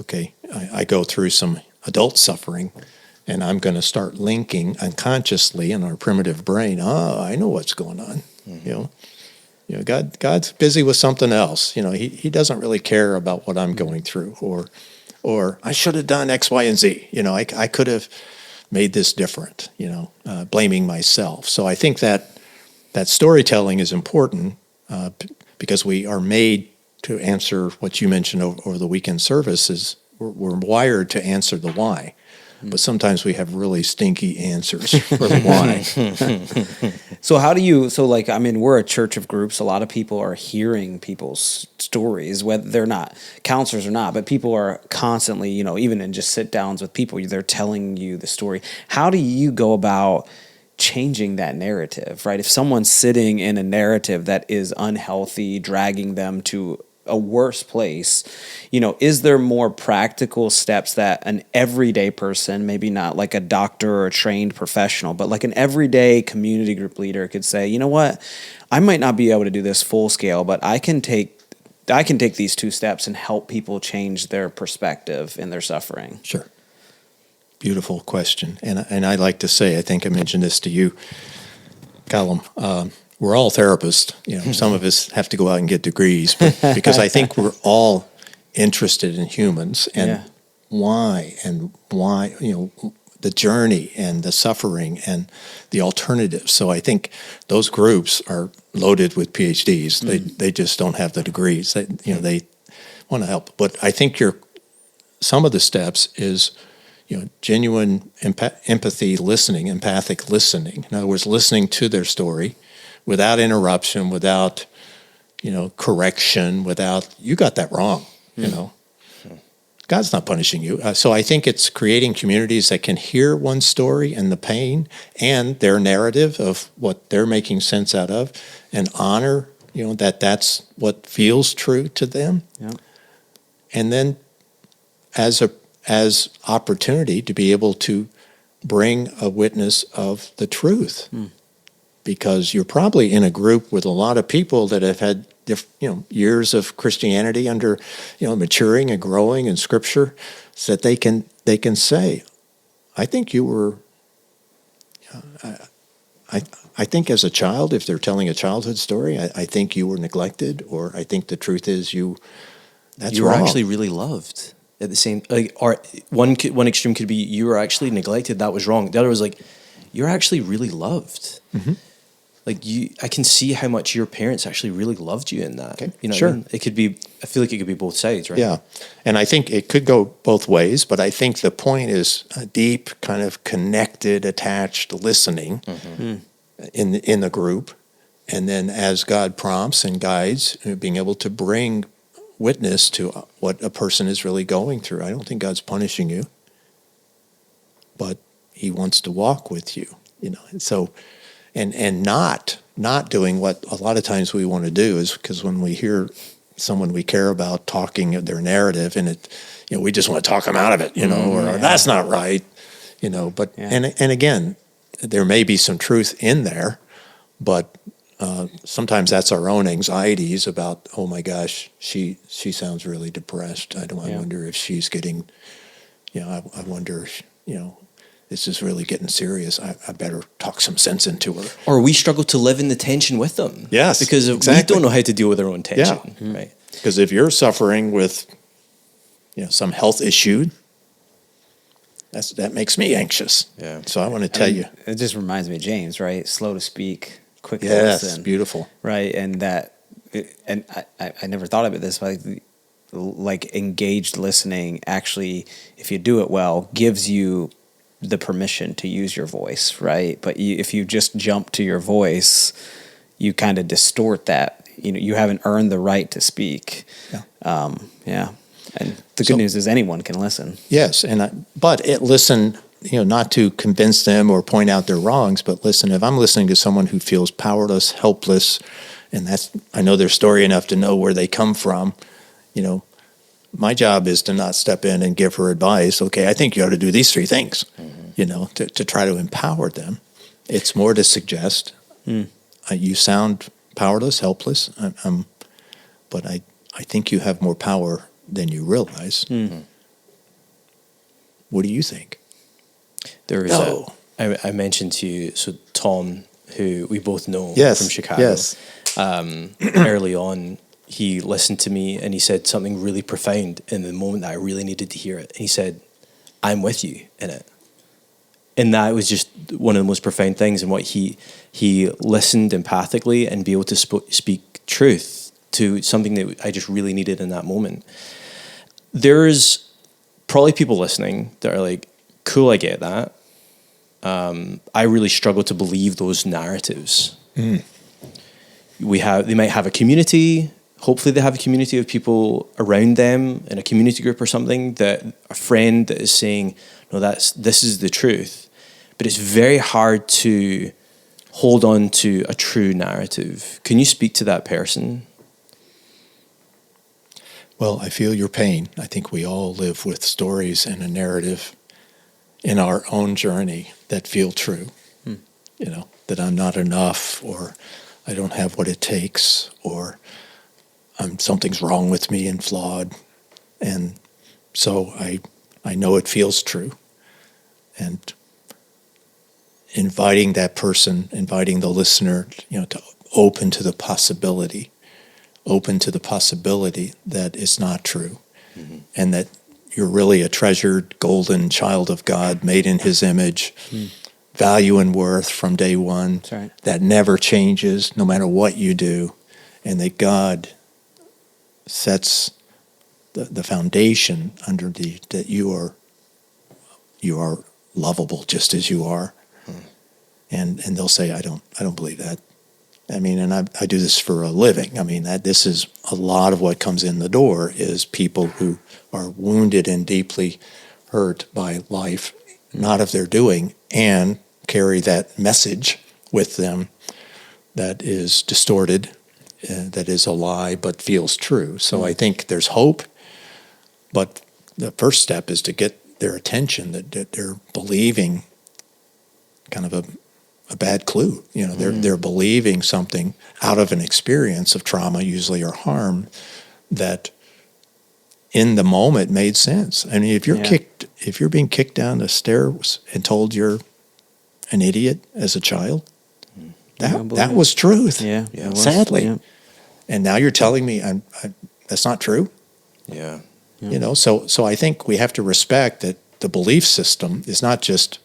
okay, I go through some adult suffering And I'm going to start linking unconsciously in our primitive brain. Oh, I know what's going on. God's busy with something else. He doesn't really care about what I'm going through, or I should have done X, Y, and Z. I could have made this different. Blaming myself. So I think that storytelling is important because we are made to answer what you mentioned over the weekend service. Is we're wired to answer the why. But sometimes we have really stinky answers for the why. So we're a church of groups. A lot of people are hearing people's stories, whether they're not counselors or not, but people are constantly, even in just sit downs with people, they're telling you the story. How do you go about changing that narrative, right? If someone's sitting in a narrative that is unhealthy, dragging them to a worse place, is there more practical steps that an everyday person, maybe not like a doctor or a trained professional, but like an everyday community group leader could say, you know what, I might not be able to do this full scale, but I can take these 2 steps and help people change their perspective in their suffering? Sure. Beautiful question. And I like to say, I think I mentioned this to you, Calum, we're all therapists. Some of us have to go out and get degrees, but because I think we're all interested in humans and why, the journey and the suffering and the alternatives. So I think those groups are loaded with PhDs. They just don't have the degrees. They want to help. But I think some of the steps is genuine empathy listening, empathic listening. In other words, listening to their story without interruption, without, correction, without, you got that wrong, God's not punishing you. So I think it's creating communities that can hear one story and the pain and their narrative of what they're making sense out of and honor, that's what feels true to them. Yeah. And then as opportunity to be able to bring a witness of the truth. Because you're probably in a group with a lot of people that have had years of Christianity under maturing and growing in Scripture, so that they can say, I think you were. I think as a child, if they're telling a childhood story, I think you were neglected, or I think the truth is you were wrong. Actually really loved. At the same, one extreme could be you were actually neglected. That was wrong. The other was you're actually really loved. Mm-hmm. I can see how much your parents actually really loved you in that. Okay. Sure. What I mean? It could be. I feel like it could be both sides, right? Yeah, and I think it could go both ways. But I think the point is a deep, kind of connected, attached listening in the group, and then as God prompts and guides, being able to bring witness to what a person is really going through. I don't think God's punishing you, but He wants to walk with you. So. And not doing what a lot of times we want to do is because when we hear someone we care about talking their narrative and we just want to talk them out of it, or that's not right, but, and again, there may be some truth in there, but sometimes that's our own anxieties about, oh my gosh, she sounds really depressed. I wonder if she's getting, I wonder, this is really getting serious. I better talk some sense into her. Or we struggle to live in the tension with them. Yes, because exactly. We don't know how to deal with our own tension. Yeah. Right. Because if you're suffering with, some health issue, that makes me anxious. Yeah. So I want to tell you. It just reminds me of James, right? Slow to speak, quick to listen. listen. Beautiful. Right, and I never thought of it this way. Like engaged listening actually, if you do it well, gives you the permission to use your voice, right? But if you just jump to your voice, you kind of distort that. You haven't earned the right to speak. Yeah. And the good news is anyone can listen. Yes, but listen, not to convince them or point out their wrongs, but listen. If I'm listening to someone who feels powerless, helpless, and I know their story enough to know where they come from, my job is to not step in and give her advice. Okay, I think you ought to do these 3 things, to try to empower them. It's more to suggest, you sound powerless, helpless, but I think you have more power than you realize. What do you think? There was No. I mentioned to you, so Tom, who we both know Yes, from Chicago, yes. early on, he listened to me and he said something really profound in the moment that I really needed to hear it. And he said, "I'm with you in it." And that was just one of the most profound things. And what he listened empathically and be able to speak truth to something that I just really needed in that moment. There's probably people listening that are like, cool, I get that. I really struggle to believe those narratives. They might have a community. Hopefully they have a community of people around them in a community group or something, that a friend that is saying, no, this is the truth. But it's very hard to hold on to a true narrative. Can you speak to that person? Well, I feel your pain. I think we all live with stories and a narrative in our own journey that feel true. That I'm not enough, or I don't have what it takes, or something's wrong with me and flawed. And so I know it feels true. And inviting that person, inviting the listener, to open to the possibility that it's not true, and that you're really a treasured golden child of God, made in his image, value and worth from day one. That's right. That never changes no matter what you do, and that God sets the foundation underneath, that you are lovable just as you are. And they'll say, I don't believe that. I mean, and I do this for a living. I mean, this is a lot of what comes in the door is people who are wounded and deeply hurt by life, not of their doing, and carry that message with them that is distorted, that is a lie, but feels true. So I think there's hope, but the first step is to get their attention, that they're believing kind of a bad clue. They're believing something out of an experience of trauma, usually, or harm, that in the moment made sense. I mean, if you're being kicked down the stairs and told you're an idiot as a child, that was truth. Yeah. Sadly. Yeah. And now you're telling me that's not true. Yeah. So I think we have to respect that the belief system is not just,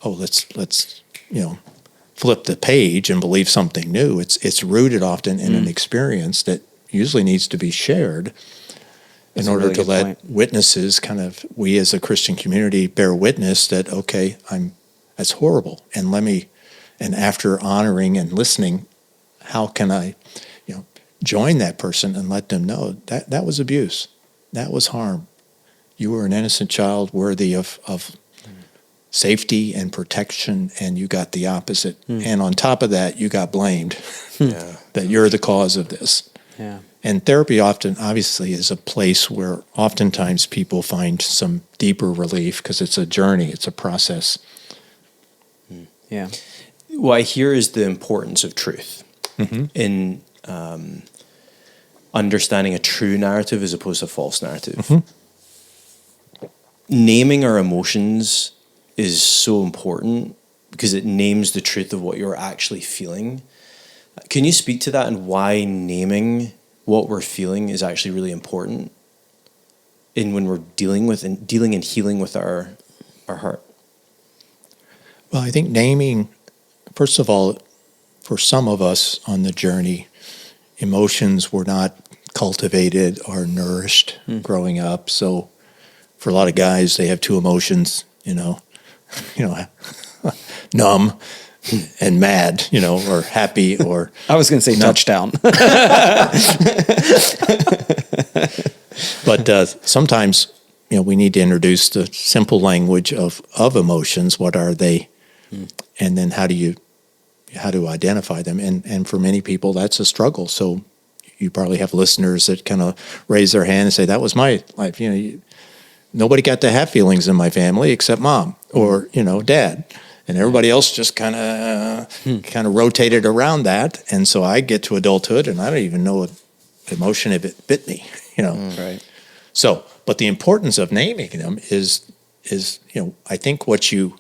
let's flip the page and believe something new. It's rooted often in an experience that usually needs to be shared in order really to good let point. witnesses we as a Christian community bear witness that, okay, that's horrible. And after honoring and listening, how can I, join that person and let them know that was abuse. That was harm. You were an innocent child worthy of safety and protection, and you got the opposite. And on top of that, you got blamed that you're the cause of this. Yeah. And therapy obviously is a place where oftentimes people find some deeper relief, because it's a journey, it's a process. Yeah. What I hear is the importance of truth in understanding a true narrative as opposed to a false narrative. Naming our emotions is so important because it names the truth of what you're actually feeling. Can you speak to that and why naming what we're feeling is actually really important in when we're dealing and healing with our heart? Well, I think naming, first of all, for some of us on the journey, emotions were not cultivated or nourished growing up. So for a lot of guys, they have two emotions, numb and mad, or happy, or I was going to say touchdown. But sometimes, we need to introduce the simple language of emotions. What are they? And then how to identify them? And for many people, that's a struggle. So you probably have listeners that kind of raise their hand and say, that was my life. Nobody got to have feelings in my family except mom or, dad. And everybody else just kind of rotated around that. And so I get to adulthood and I don't even know what emotion if it bit me, Right. So, but the importance of naming them is, I think what you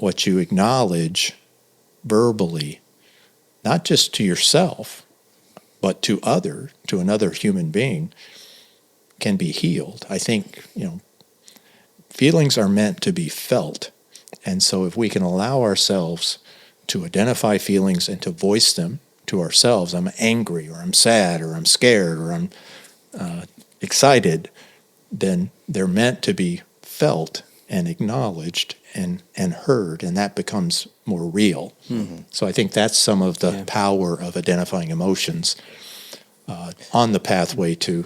what you acknowledge verbally, not just to yourself, but to another human being, can be healed. I think, feelings are meant to be felt. And so if we can allow ourselves to identify feelings and to voice them to ourselves, I'm angry, or I'm sad, or I'm scared, or I'm excited, then they're meant to be felt and acknowledged and heard, and that becomes more real. Mm-hmm. So I think that's some of the power of identifying emotions on the pathway to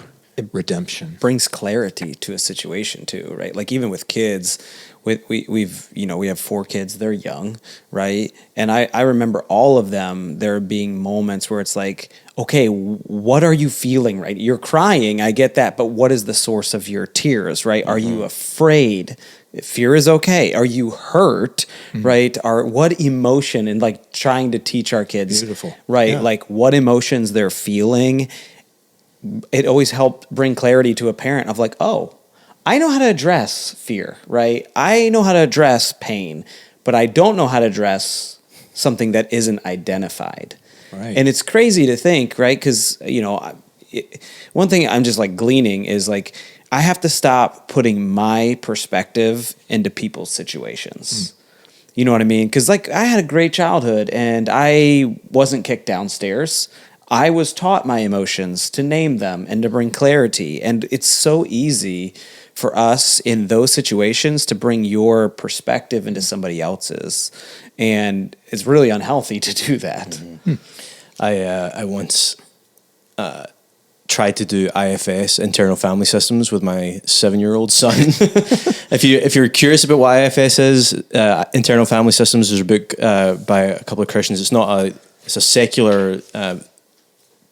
redemption. Brings clarity to a situation too, right? Like even with kids, we have 4 kids, they're young, right? And I remember all of them, there being moments where it's like, okay, what are you feeling, right? You're crying, I get that, but what is the source of your tears, right? Mm-hmm. Are you afraid? Fear is okay. Are you hurt, right? What emotion, and like trying to teach our kids, beautiful, right? Yeah. Like what emotions they're feeling. It always helped bring clarity to a parent of like, oh, I know how to address fear, right? I know how to address pain, but I don't know how to address something that isn't identified. Right. And it's crazy to think, right? Because, one thing I'm just like gleaning is like, I have to stop putting my perspective into people's situations. You know what I mean? Because like I had a great childhood and I wasn't kicked downstairs. I was taught my emotions, to name them and to bring clarity. And it's so easy for us in those situations to bring your perspective into somebody else's. And it's really unhealthy to do that. Mm-hmm. I once tried to do IFS, internal family systems, with my 7-year-old son. If you're curious about what IFS is, internal family systems is a book by a couple of Christians. It's a secular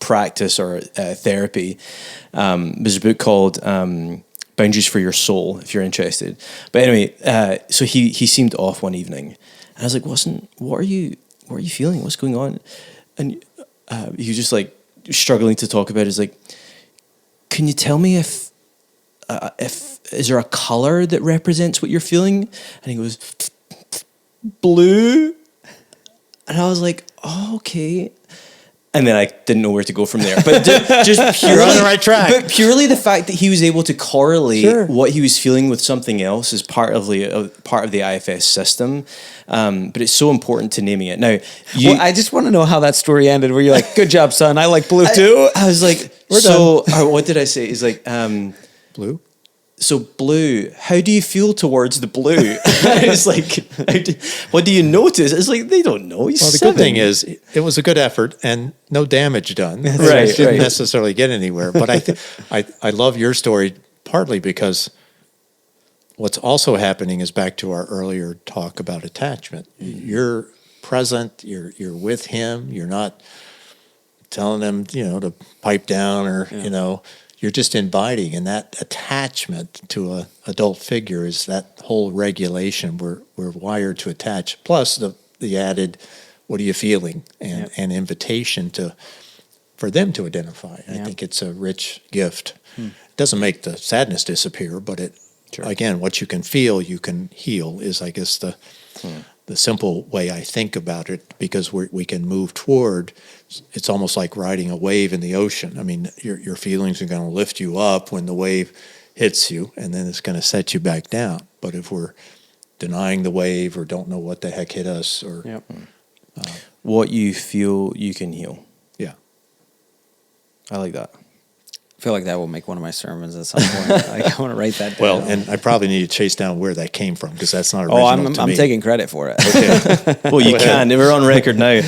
practice or therapy. There's a book called Boundaries for Your Soul, if you're interested. But anyway, so he seemed off one evening, and I was like, what are you feeling? What's going on? And he was just like struggling to talk about it. He's like, can you tell me if is there a color that represents what you're feeling? And he goes, blue. And I was like, oh, okay. And then I didn't know where to go from there. But just purely, you're on the right track. But purely the fact that he was able to correlate what he was feeling with something else is part of the IFS system. But it's so important to naming it. Now, I just want to know how that story ended. Where you're like, "Good job, son. I like blue too." I was like, We're done. What did I say? He's like, blue. So blue, how do you feel towards the blue? It's like, what do you notice? It's like, they don't know. He's the good thing is, it was a good effort and no damage done. Right, Didn't necessarily get anywhere. But I love your story partly because what's also happening is back to our earlier talk about attachment. You're present. You're with him. You're not telling him, to pipe down or You're just inviting, and that attachment to an adult figure is that whole regulation. We're wired to attach. Plus the added, what are you feeling, and invitation for them to identify. I think it's a rich gift. It doesn't make the sadness disappear, but again, what you can feel, you can heal. Is I guess the simple way I think about it, because we can move toward. It's almost like riding a wave in the ocean. I mean, your feelings are going to lift you up when the wave hits you, and then it's going to set you back down. But if we're denying the wave or don't know what the heck hit us, or what you feel, you can heal. Yeah, I like that. I feel like that will make one of my sermons at some point. I want to write that down. Well, and I probably need to chase down where that came from, because that's not original to me. I'm taking credit for it. Okay. Well, you can. We're on record now.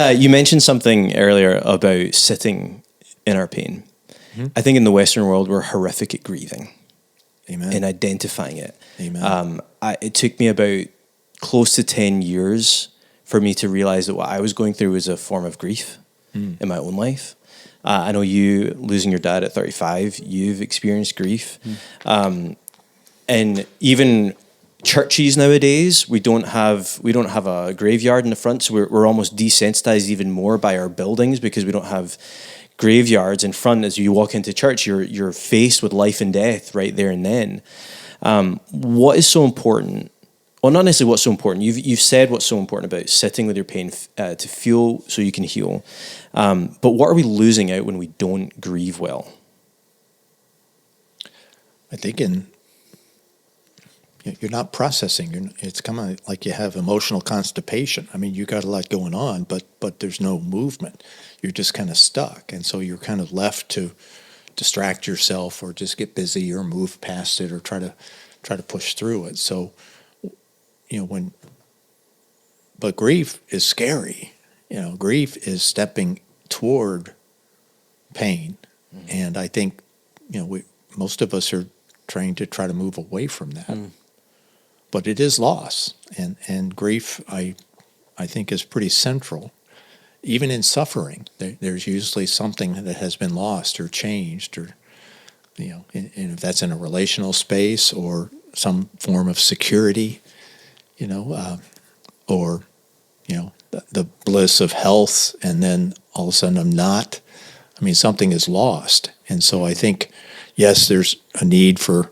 You mentioned something earlier about sitting in our pain. Mm-hmm. I think in the Western world, we're horrific at grieving. Amen. And identifying it. Amen. It took me about close to 10 years for me to realize that what I was going through was a form of grief in my own life. I know you, losing your dad at 35, you've experienced grief. And even churches nowadays, we don't have a graveyard in the front, so we're almost desensitized even more by our buildings, because we don't have graveyards in front. As you walk into church, you're faced with life and death right there and then. What is so important well, not necessarily what's so important. You've said what's so important about sitting with your pain to feel so you can heal. But what are we losing out when we don't grieve well? I think you're not processing. It's kind of like you have emotional constipation. I mean, you got a lot going on, but there's no movement. You're just kind of stuck, and so you're kind of left to distract yourself or just get busy or move past it or try to push through it. So, but grief is scary. Grief is stepping toward pain, and I think most of us are trained to try to move away from that. But it is loss, and grief, I think, is pretty central. Even in suffering, there's usually something that has been lost or changed, or and if that's in a relational space or some form of security, or the bliss of health, and then all of a sudden I'm not. I mean, something is lost, and so I think, yes, there's a need for,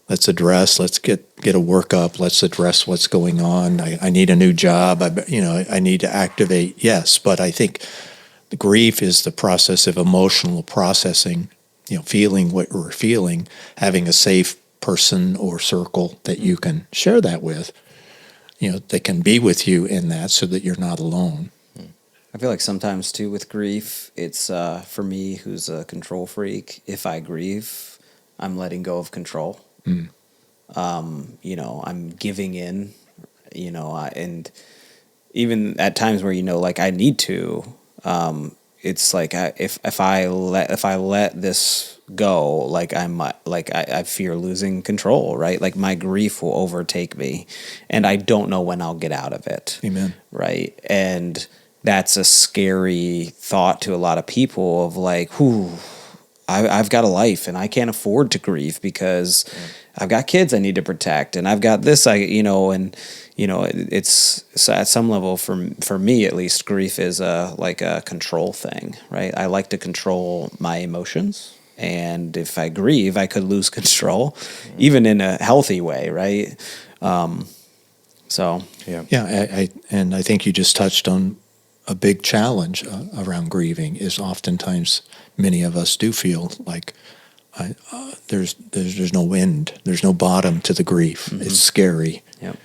let's get a workup, let's address what's going on. I need a new job. I need to activate. Yes, but I think the grief is the process of emotional processing, feeling what we're feeling, having a safe person or circle that you can share that with, that can be with you in that so that you're not alone. I feel like sometimes too with grief, it's for me who's a control freak, if I grieve, I'm letting go of control. I'm giving in, and even at times where, like I need to, it's like if I let this go, like I fear losing control, right? Like my grief will overtake me and I don't know when I'll get out of it. Amen. Right. And that's a scary thought to a lot of people of like, I've got a life and I can't afford to grieve because I've got kids I need to protect and I've got this, it's at some level for me at least, grief is like a control thing, right? I like to control my emotions, and if I grieve, I could lose control, even in a healthy way, right? I think you just touched on a big challenge around grieving. Is oftentimes many of us do feel like there's no end, there's no bottom to the grief. Mm-hmm. It's scary. Yep.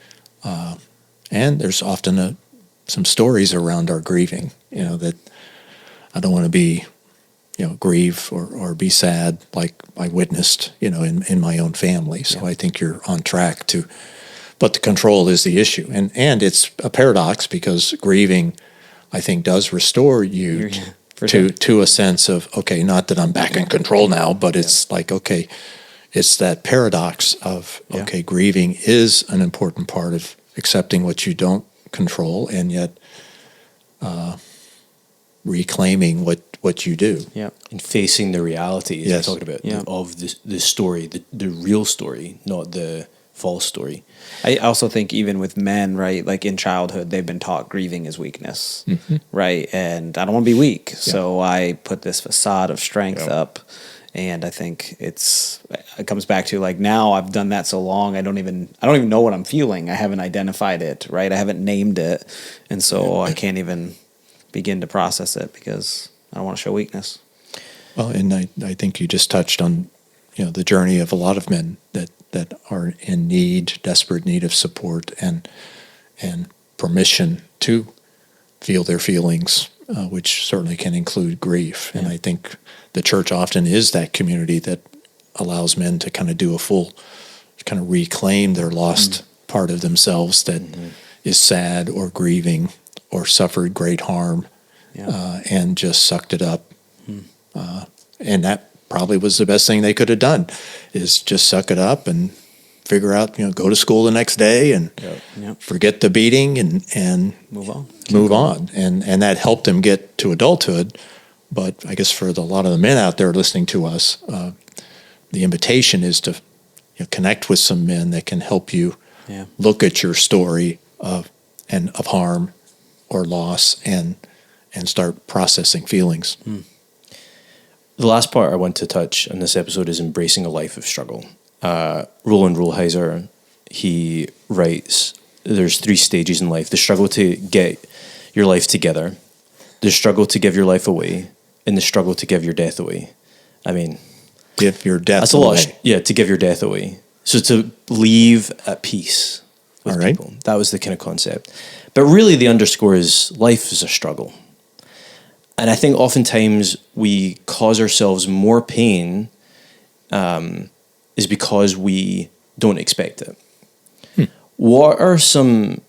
And there's often some stories around our grieving, that I don't want to be, grieve or be sad like I witnessed, in my own family. So I think you're on track but the control is the issue. And it's a paradox because grieving, I think, does restore you to a sense of, okay, not that I'm back in control now, but it's like, okay, it's that paradox of, okay, grieving is an important part of accepting what you don't control and yet reclaiming what you do. Yeah. And facing the reality, as yes. you're talking about, of the story, the real story, not the false story. I also think even with men, right, like in childhood, they've been taught grieving is weakness, right? And I don't want to be weak, so I put this facade of strength up. And I think it comes back to like now I've done that so long, I don't even know what I'm feeling. I haven't identified it, right? I haven't named it, and so I can't even begin to process it because I don't want to show weakness. Well, and I think you just touched on the journey of a lot of men that are in desperate need of support and permission to feel their feelings, which certainly can include grief. And I think the church often is that community that allows men to kind of do a full, kind of reclaim their lost part of themselves that is sad or grieving or suffered great harm and just sucked it up. And that probably was the best thing they could have done, is just suck it up and figure out, go to school the next day and forget the beating and move on. And that helped them get to adulthood. But I guess for a lot of the men out there listening to us, the invitation is to connect with some men that can help you look at your story of harm or loss and start processing feelings. The last part I want to touch on this episode is embracing a life of struggle. Roland Rolheiser he writes, there's 3 stages in life: the struggle to get your life together, the struggle to give your life away, and the struggle to give your death away. I mean, Give your death that's a away. lot. To give your death away. So to leave at peace with All right. people. That was the kind of concept. But really the underscore is life is a struggle. And I think oftentimes we cause ourselves more pain is because we don't expect it. What are some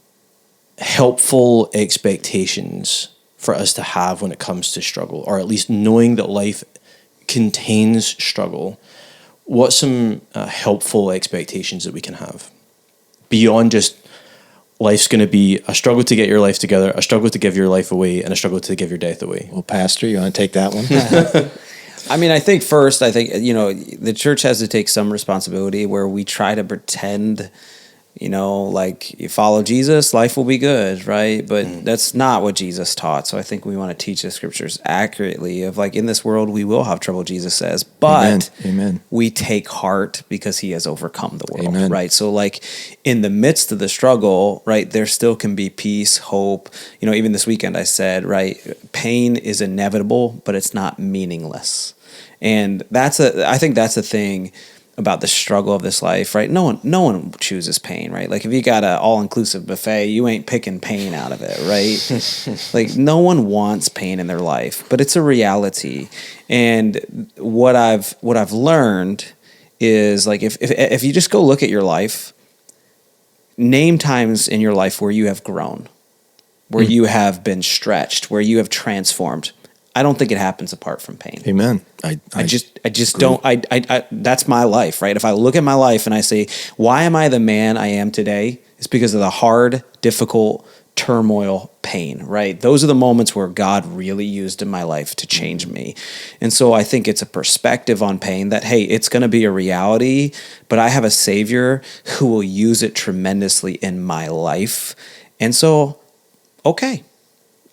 helpful expectations for us to have when it comes to struggle, or at least knowing that life contains struggle? What's some helpful expectations that we can have beyond just life's going to be a struggle to get your life together, a struggle to give your life away, and a struggle to give your death away? Well, Pastor, you want to take that one? I mean, I think first, the church has to take some responsibility where we try to pretend, like you follow Jesus, life will be good, right? But that's not what Jesus taught. So I think we want to teach the scriptures accurately of like, in this world, we will have trouble, Jesus says, but Amen. we take heart because he has overcome the world, Amen. right? So like in the midst of the struggle, right, there still can be peace, hope. Even this weekend I said, right, pain is inevitable, but it's not meaningless. And I think that's a thing about the struggle of this life, right? No one chooses pain, right? Like if you got an all-inclusive buffet, you ain't picking pain out of it, right? Like no one wants pain in their life, but it's a reality. And what I've learned is like if you just go look at your life, name times in your life where you have grown, where you have been stretched, where you have transformed. I don't think it happens apart from pain. Amen. I just don't. That's my life, right? If I look at my life and I say, why am I the man I am today? It's because of the hard, difficult, turmoil, pain, right? Those are the moments where God really used in my life to change me. And so I think it's a perspective on pain that, hey, it's going to be a reality, but I have a Savior who will use it tremendously in my life. And so, okay.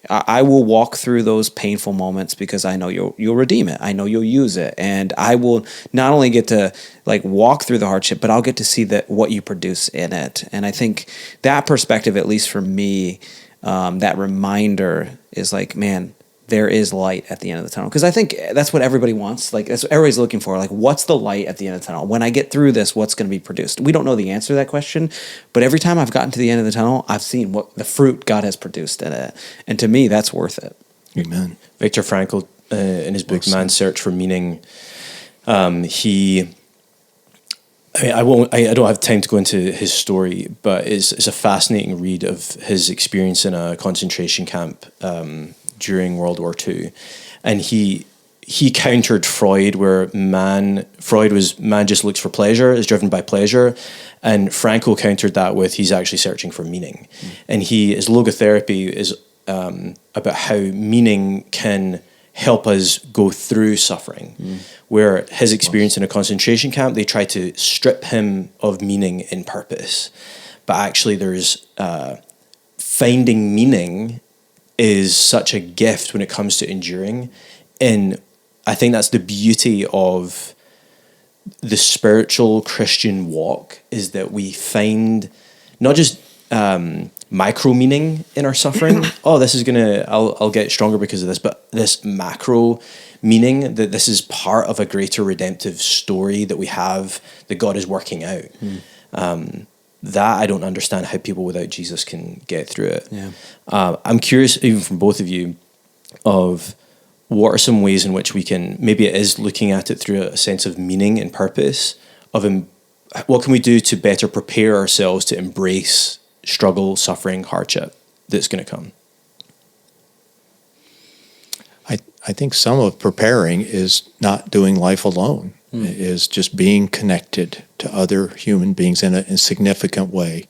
I will walk through those painful moments because I know you'll redeem it. I know you'll use it, and I will not only get to like walk through the hardship, but I'll get to see that what you produce in it. And I think that perspective, at least for me, that reminder is like, man, there is light at the end of the tunnel. Because I think that's what everybody wants. Like that's what everybody's looking for. Like, what's the light at the end of the tunnel? When I get through this, what's going to be produced? We don't know the answer to that question, but every time I've gotten to the end of the tunnel, I've seen what the fruit God has produced in it. And to me, that's worth it. Amen. Viktor Frankl, in his book Man's Search for Meaning, I don't have time to go into his story, but it's a fascinating read of his experience in a concentration camp during World War II. And he countered Freud, where Freud was man just looks for pleasure, is driven by pleasure. And Frankl countered that with he's actually searching for meaning. And his logotherapy is about how meaning can help us go through suffering. Where his experience in a concentration camp, they tried to strip him of meaning and purpose. But actually there's finding meaning is such a gift when it comes to enduring. And I think that's the beauty of the spiritual Christian walk, is that we find not just micro meaning in our suffering. This is I'll get stronger because of this, but this macro meaning that this is part of a greater redemptive story that we have, that God is working out. That I don't understand how people without Jesus can get through it. Yeah. I'm curious, even from both of you, of what are some ways in which we can, maybe it is looking at it through a sense of meaning and purpose, what can we do to better prepare ourselves to embrace struggle, suffering, hardship that's going to come? I think some of preparing is not doing life alone. Is just being connected to other human beings in a significant way.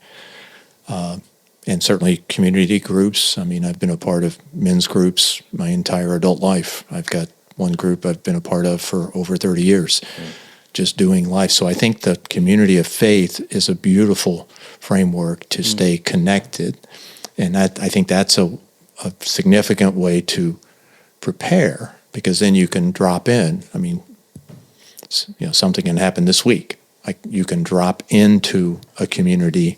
And certainly community groups. I mean, I've been a part of men's groups my entire adult life. I've got one group I've been a part of for over 30 years, just doing life. So I think the community of faith is a beautiful framework to stay connected. And I think that's a significant way to prepare, because then you can drop in. I mean, something can happen this week. you can drop into a community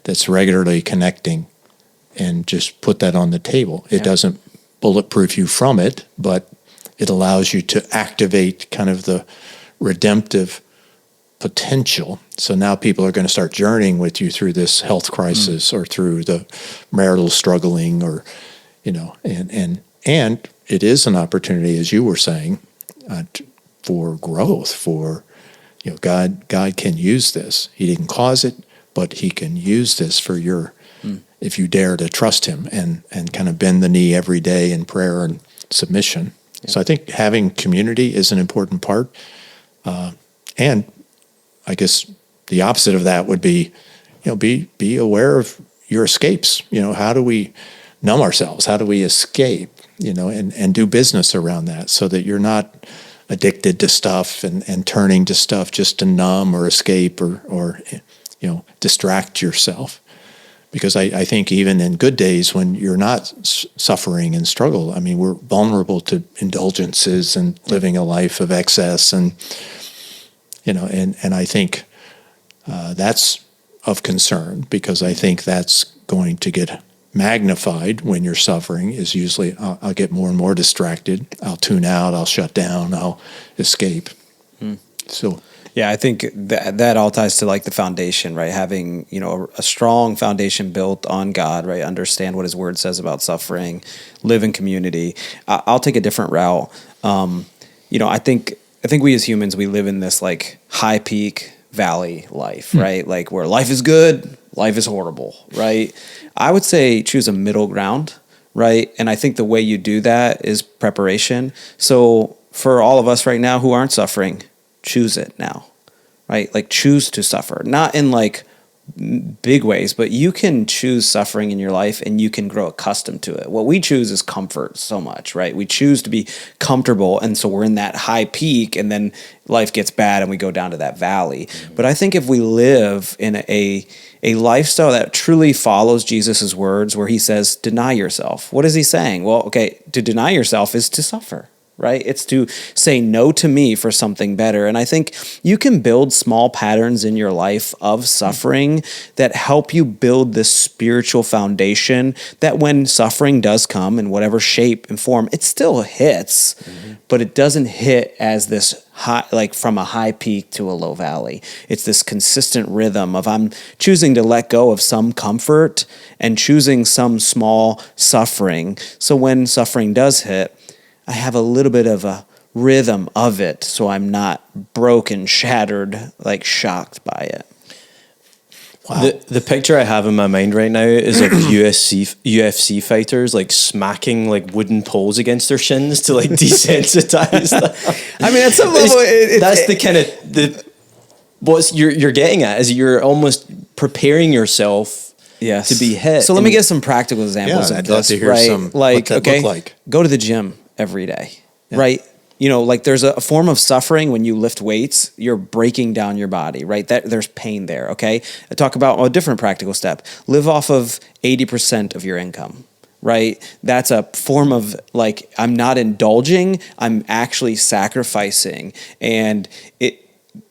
that's regularly connecting and just put that on the table. It doesn't bulletproof you from it, but it allows you to activate kind of the redemptive potential. So now people are going to start journeying with you through this health crisis or through the marital struggling, or, and it is an opportunity, as you were saying, for growth, for, God can use this. He didn't cause it, but he can use this for your, if you dare to trust him and kind of bend the knee every day in prayer and submission. Yeah. So I think having community is an important part. And I guess the opposite of that would be, be aware of your escapes. How do we numb ourselves? How do we escape, and do business around that so that you're not addicted to stuff and turning to stuff just to numb or escape or distract yourself. Because I think even in good days when you're not suffering and struggle, I mean, we're vulnerable to indulgences and living a life of excess and I think that's of concern, because I think that's going to get magnified when you're suffering. Is usually I'll get more and more distracted. I'll tune out. I'll shut down. I'll escape. So yeah, I think that all ties to like the foundation, right? Having a strong foundation built on God, right? Understand what His Word says about suffering, live in community. I'll take a different route. I think we as humans, we live in this like high peak valley life, right? Like where life is good, life is horrible, right? I would say choose a middle ground, right? And I think the way you do that is preparation. So for all of us right now who aren't suffering, choose it now, right? Like choose to suffer, not in like big ways, but you can choose suffering in your life and you can grow accustomed to it. What we choose is comfort so much, right? We choose to be comfortable. And so we're in that high peak and then life gets bad and we go down to that valley. But I think if we live in a lifestyle that truly follows Jesus's words, where he says, deny yourself. What is he saying? Well, okay, to deny yourself is to suffer, right? It's to say no to me for something better. And I think you can build small patterns in your life of suffering that help you build this spiritual foundation that when suffering does come in whatever shape and form, it still hits, but it doesn't hit as this high, like from a high peak to a low valley. It's this consistent rhythm of I'm choosing to let go of some comfort and choosing some small suffering. So when suffering does hit, I have a little bit of a rhythm of it, so I'm not broken, shattered, like shocked by it. Wow. The picture I have in my mind right now is of UFC fighters like smacking like wooden poles against their shins to like desensitize them. I mean, at some level, that's the kind of what you're getting at is you're almost preparing yourself to be hit. So let me give some practical examples of I'd this. love to hear right? some. Like, what that look like. Go to the gym every day, right? Like there's a form of suffering when you lift weights, you're breaking down your body, right? There's pain there, okay? I talk about a different practical step. Live off of 80% of your income, right? That's a form of like, I'm not indulging, I'm actually sacrificing. And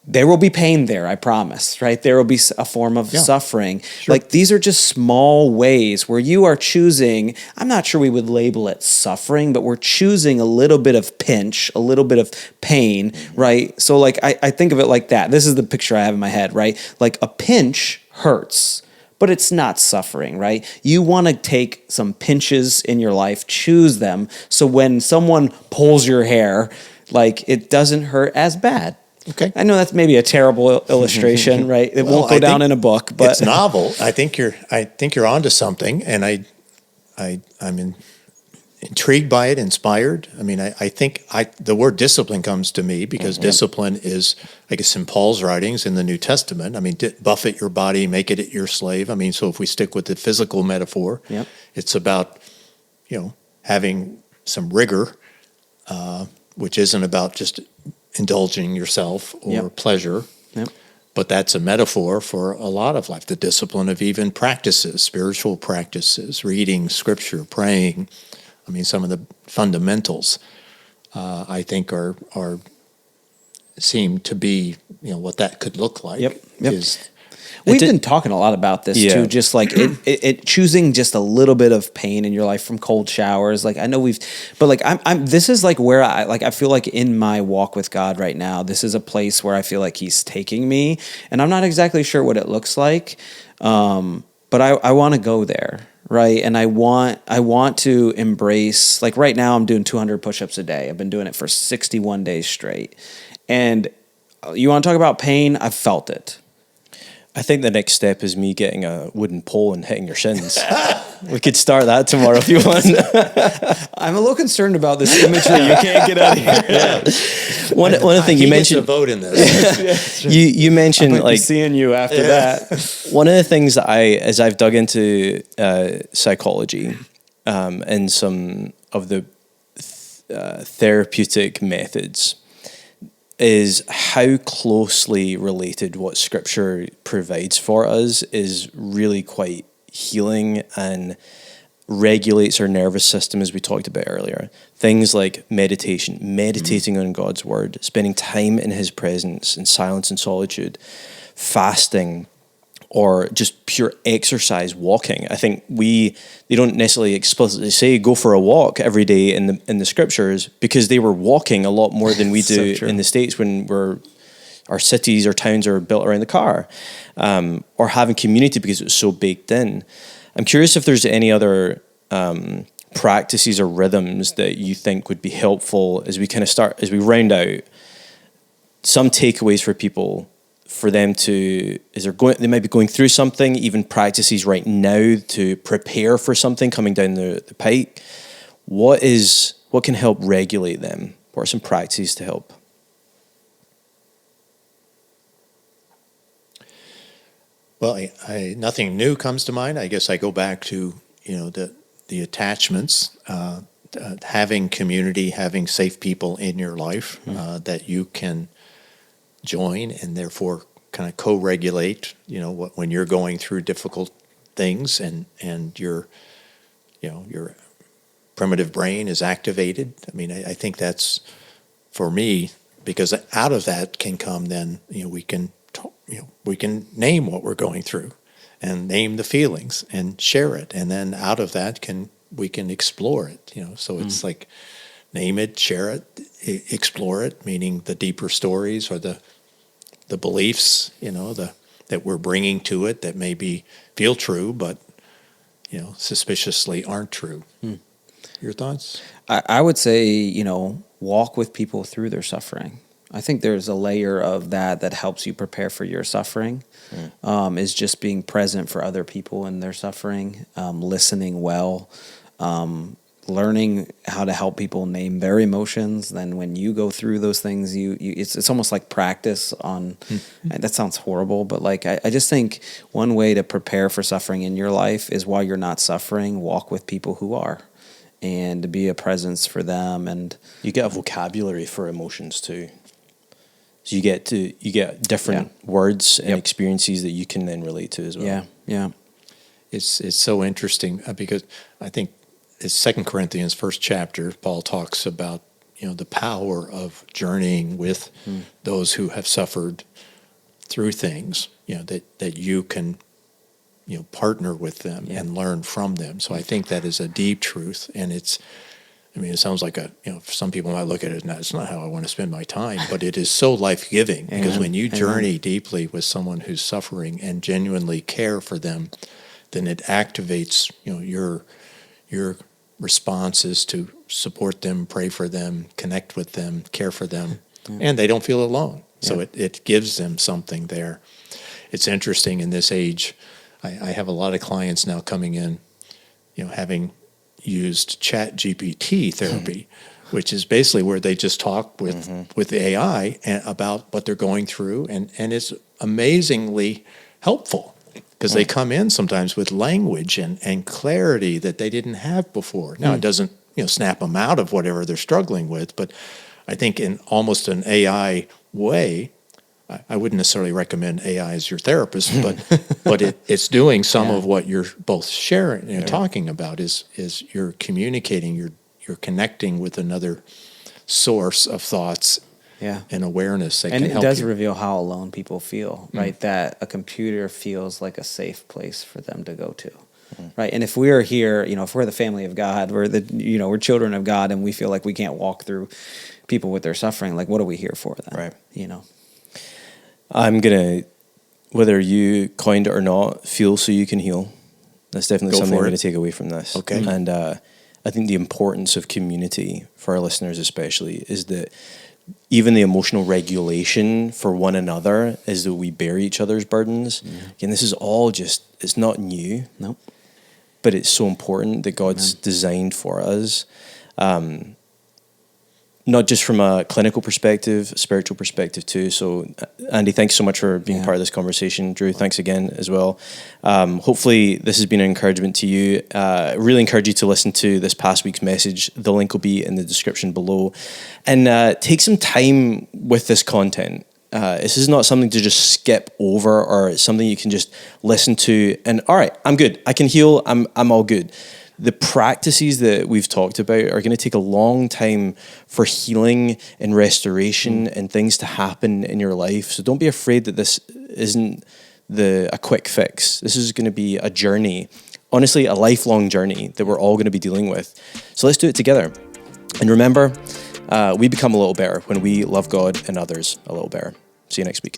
there will be pain there, I promise, right? There will be a form of suffering. Sure. Like these are just small ways where you are choosing, I'm not sure we would label it suffering, but we're choosing a little bit of pinch, a little bit of pain, right? So like I think of it like that. This is the picture I have in my head, right? Like a pinch hurts, but it's not suffering, right? You want to take some pinches in your life, choose them, so when someone pulls your hair, like it doesn't hurt as bad. Okay. I know that's maybe a terrible illustration, right? It won't go down in a book, but it's novel. I think you're onto something, and I'm intrigued by it, inspired. I mean, I think the word discipline comes to me because discipline is, I guess, in Paul's writings in the New Testament. I mean, buffet your body, make it your slave. I mean, so if we stick with the physical metaphor, it's about having some rigor, which isn't about just indulging yourself or pleasure, but that's a metaphor for a lot of life. The discipline of even practices, spiritual practices, reading scripture, praying. I mean, some of the fundamentals, I think are seem to be, what that could look like. Yep. Is We've been talking a lot about this too, just like it choosing just a little bit of pain in your life from cold showers. Like I know but like this is like where I feel like in my walk with God right now, this is a place where I feel like He's taking me, and I'm not exactly sure what it looks like, but I want to go there, right? And I want to embrace, like right now I'm doing 200 push-ups a day. I've been doing it for 61 days straight, and you want to talk about pain? I've felt it. I think the next step is me getting a wooden pole and hitting your shins. We could start that tomorrow if you want. I'm a little concerned about this imagery. You can't get out of here. Yeah. One of the things you mentioned. A vote in this. You mentioned I might be seeing you after that. One of the things that as I've dug into psychology and some of the therapeutic methods, is how closely related what Scripture provides for us is really quite healing and regulates our nervous system, as we talked about earlier. Things like meditating on God's Word, spending time in His presence in silence and solitude, fasting, or just pure exercise, walking. I think they don't necessarily explicitly say go for a walk every day in the Scriptures, because they were walking a lot more than we do in the States when our cities or towns are built around the car, or having community because it's so baked in. I'm curious if there's any other practices or rhythms that you think would be helpful as we round out some takeaways for people, for them to, they might be going through something, even practices right now to prepare for something coming down the pike. What can help regulate them? What are some practices to help? Well, nothing new comes to mind. I guess I go back to, the attachments, having community, having safe people in your life that you can join and therefore kind of co-regulate, when you're going through difficult things and your primitive brain is activated. I mean, I think that's, for me, because out of that can come then, we can name what we're going through and name the feelings and share it. And then out of that we can explore it, so it's like name it, share it, explore it, meaning the deeper stories or the beliefs, that we're bringing to it that maybe feel true, but, suspiciously aren't true. Your thoughts? I would say, walk with people through their suffering. I think there's a layer of that helps you prepare for your suffering, is just being present for other people in their suffering, listening well, learning how to help people name their emotions. Then when you go through those things, it's almost like practice on, that sounds horrible, but like, I just think one way to prepare for suffering in your life is while you're not suffering, walk with people who are, and to be a presence for them. And you get a vocabulary for emotions too. So you get different words and experiences that you can then relate to as well. Yeah. It's so interesting because I think it's 2 Corinthians, first chapter. Paul talks about the power of journeying with those who have suffered through things. That you can partner with them and learn from them. So I think that is a deep truth, and it sounds like some people might look at it, it's not how I want to spend my time, but it is so life-giving because when you journey deeply with someone who's suffering and genuinely care for them, then it activates your responses to support them, pray for them, connect with them, care for them, and they don't feel alone. So it gives them something there. It's interesting in this age. I have a lot of clients now coming in, having used ChatGPT therapy, which is basically where they just talk with AI about what they're going through, and it's amazingly helpful because they come in sometimes with language and clarity that they didn't have before. Now, it doesn't snap them out of whatever they're struggling with, but I think in almost an AI way, I wouldn't necessarily recommend AI as your therapist, but it's doing some of what you're both sharing and talking about is you're communicating, you're connecting with another source of thoughts and awareness that and can it help does you. reveal how alone people feel, right? That a computer feels like a safe place for them to go to, right? And if we're here, if we're the family of God, we're children of God, and we feel like we can't walk through people with their suffering, like what are we here for then? Right. I'm gonna, whether you coined it or not, feel so you can heal. That's definitely something I'm going to take away from this. Okay. And I think the importance of community for our listeners especially is that even the emotional regulation for one another is that we bear each other's burdens. Again, this is all it's not new. Nope. But it's so important that God's designed for us. Not just from a clinical perspective, spiritual perspective too. So, Andy, thanks so much for being part of this conversation. Drew, thanks again as well. Hopefully this has been an encouragement to you. I really encourage you to listen to this past week's message. The link will be in the description below. And take some time with this content. This is not something to just skip over, or it's something you can just listen to and, all right, I'm good. I can heal. I'm all good. The practices that we've talked about are going to take a long time for healing and restoration and things to happen in your life. So don't be afraid that this isn't a quick fix. This is going to be a journey, honestly, a lifelong journey that we're all going to be dealing with. So let's do it together. And remember, we become a little better when we love God and others a little better. See you next week.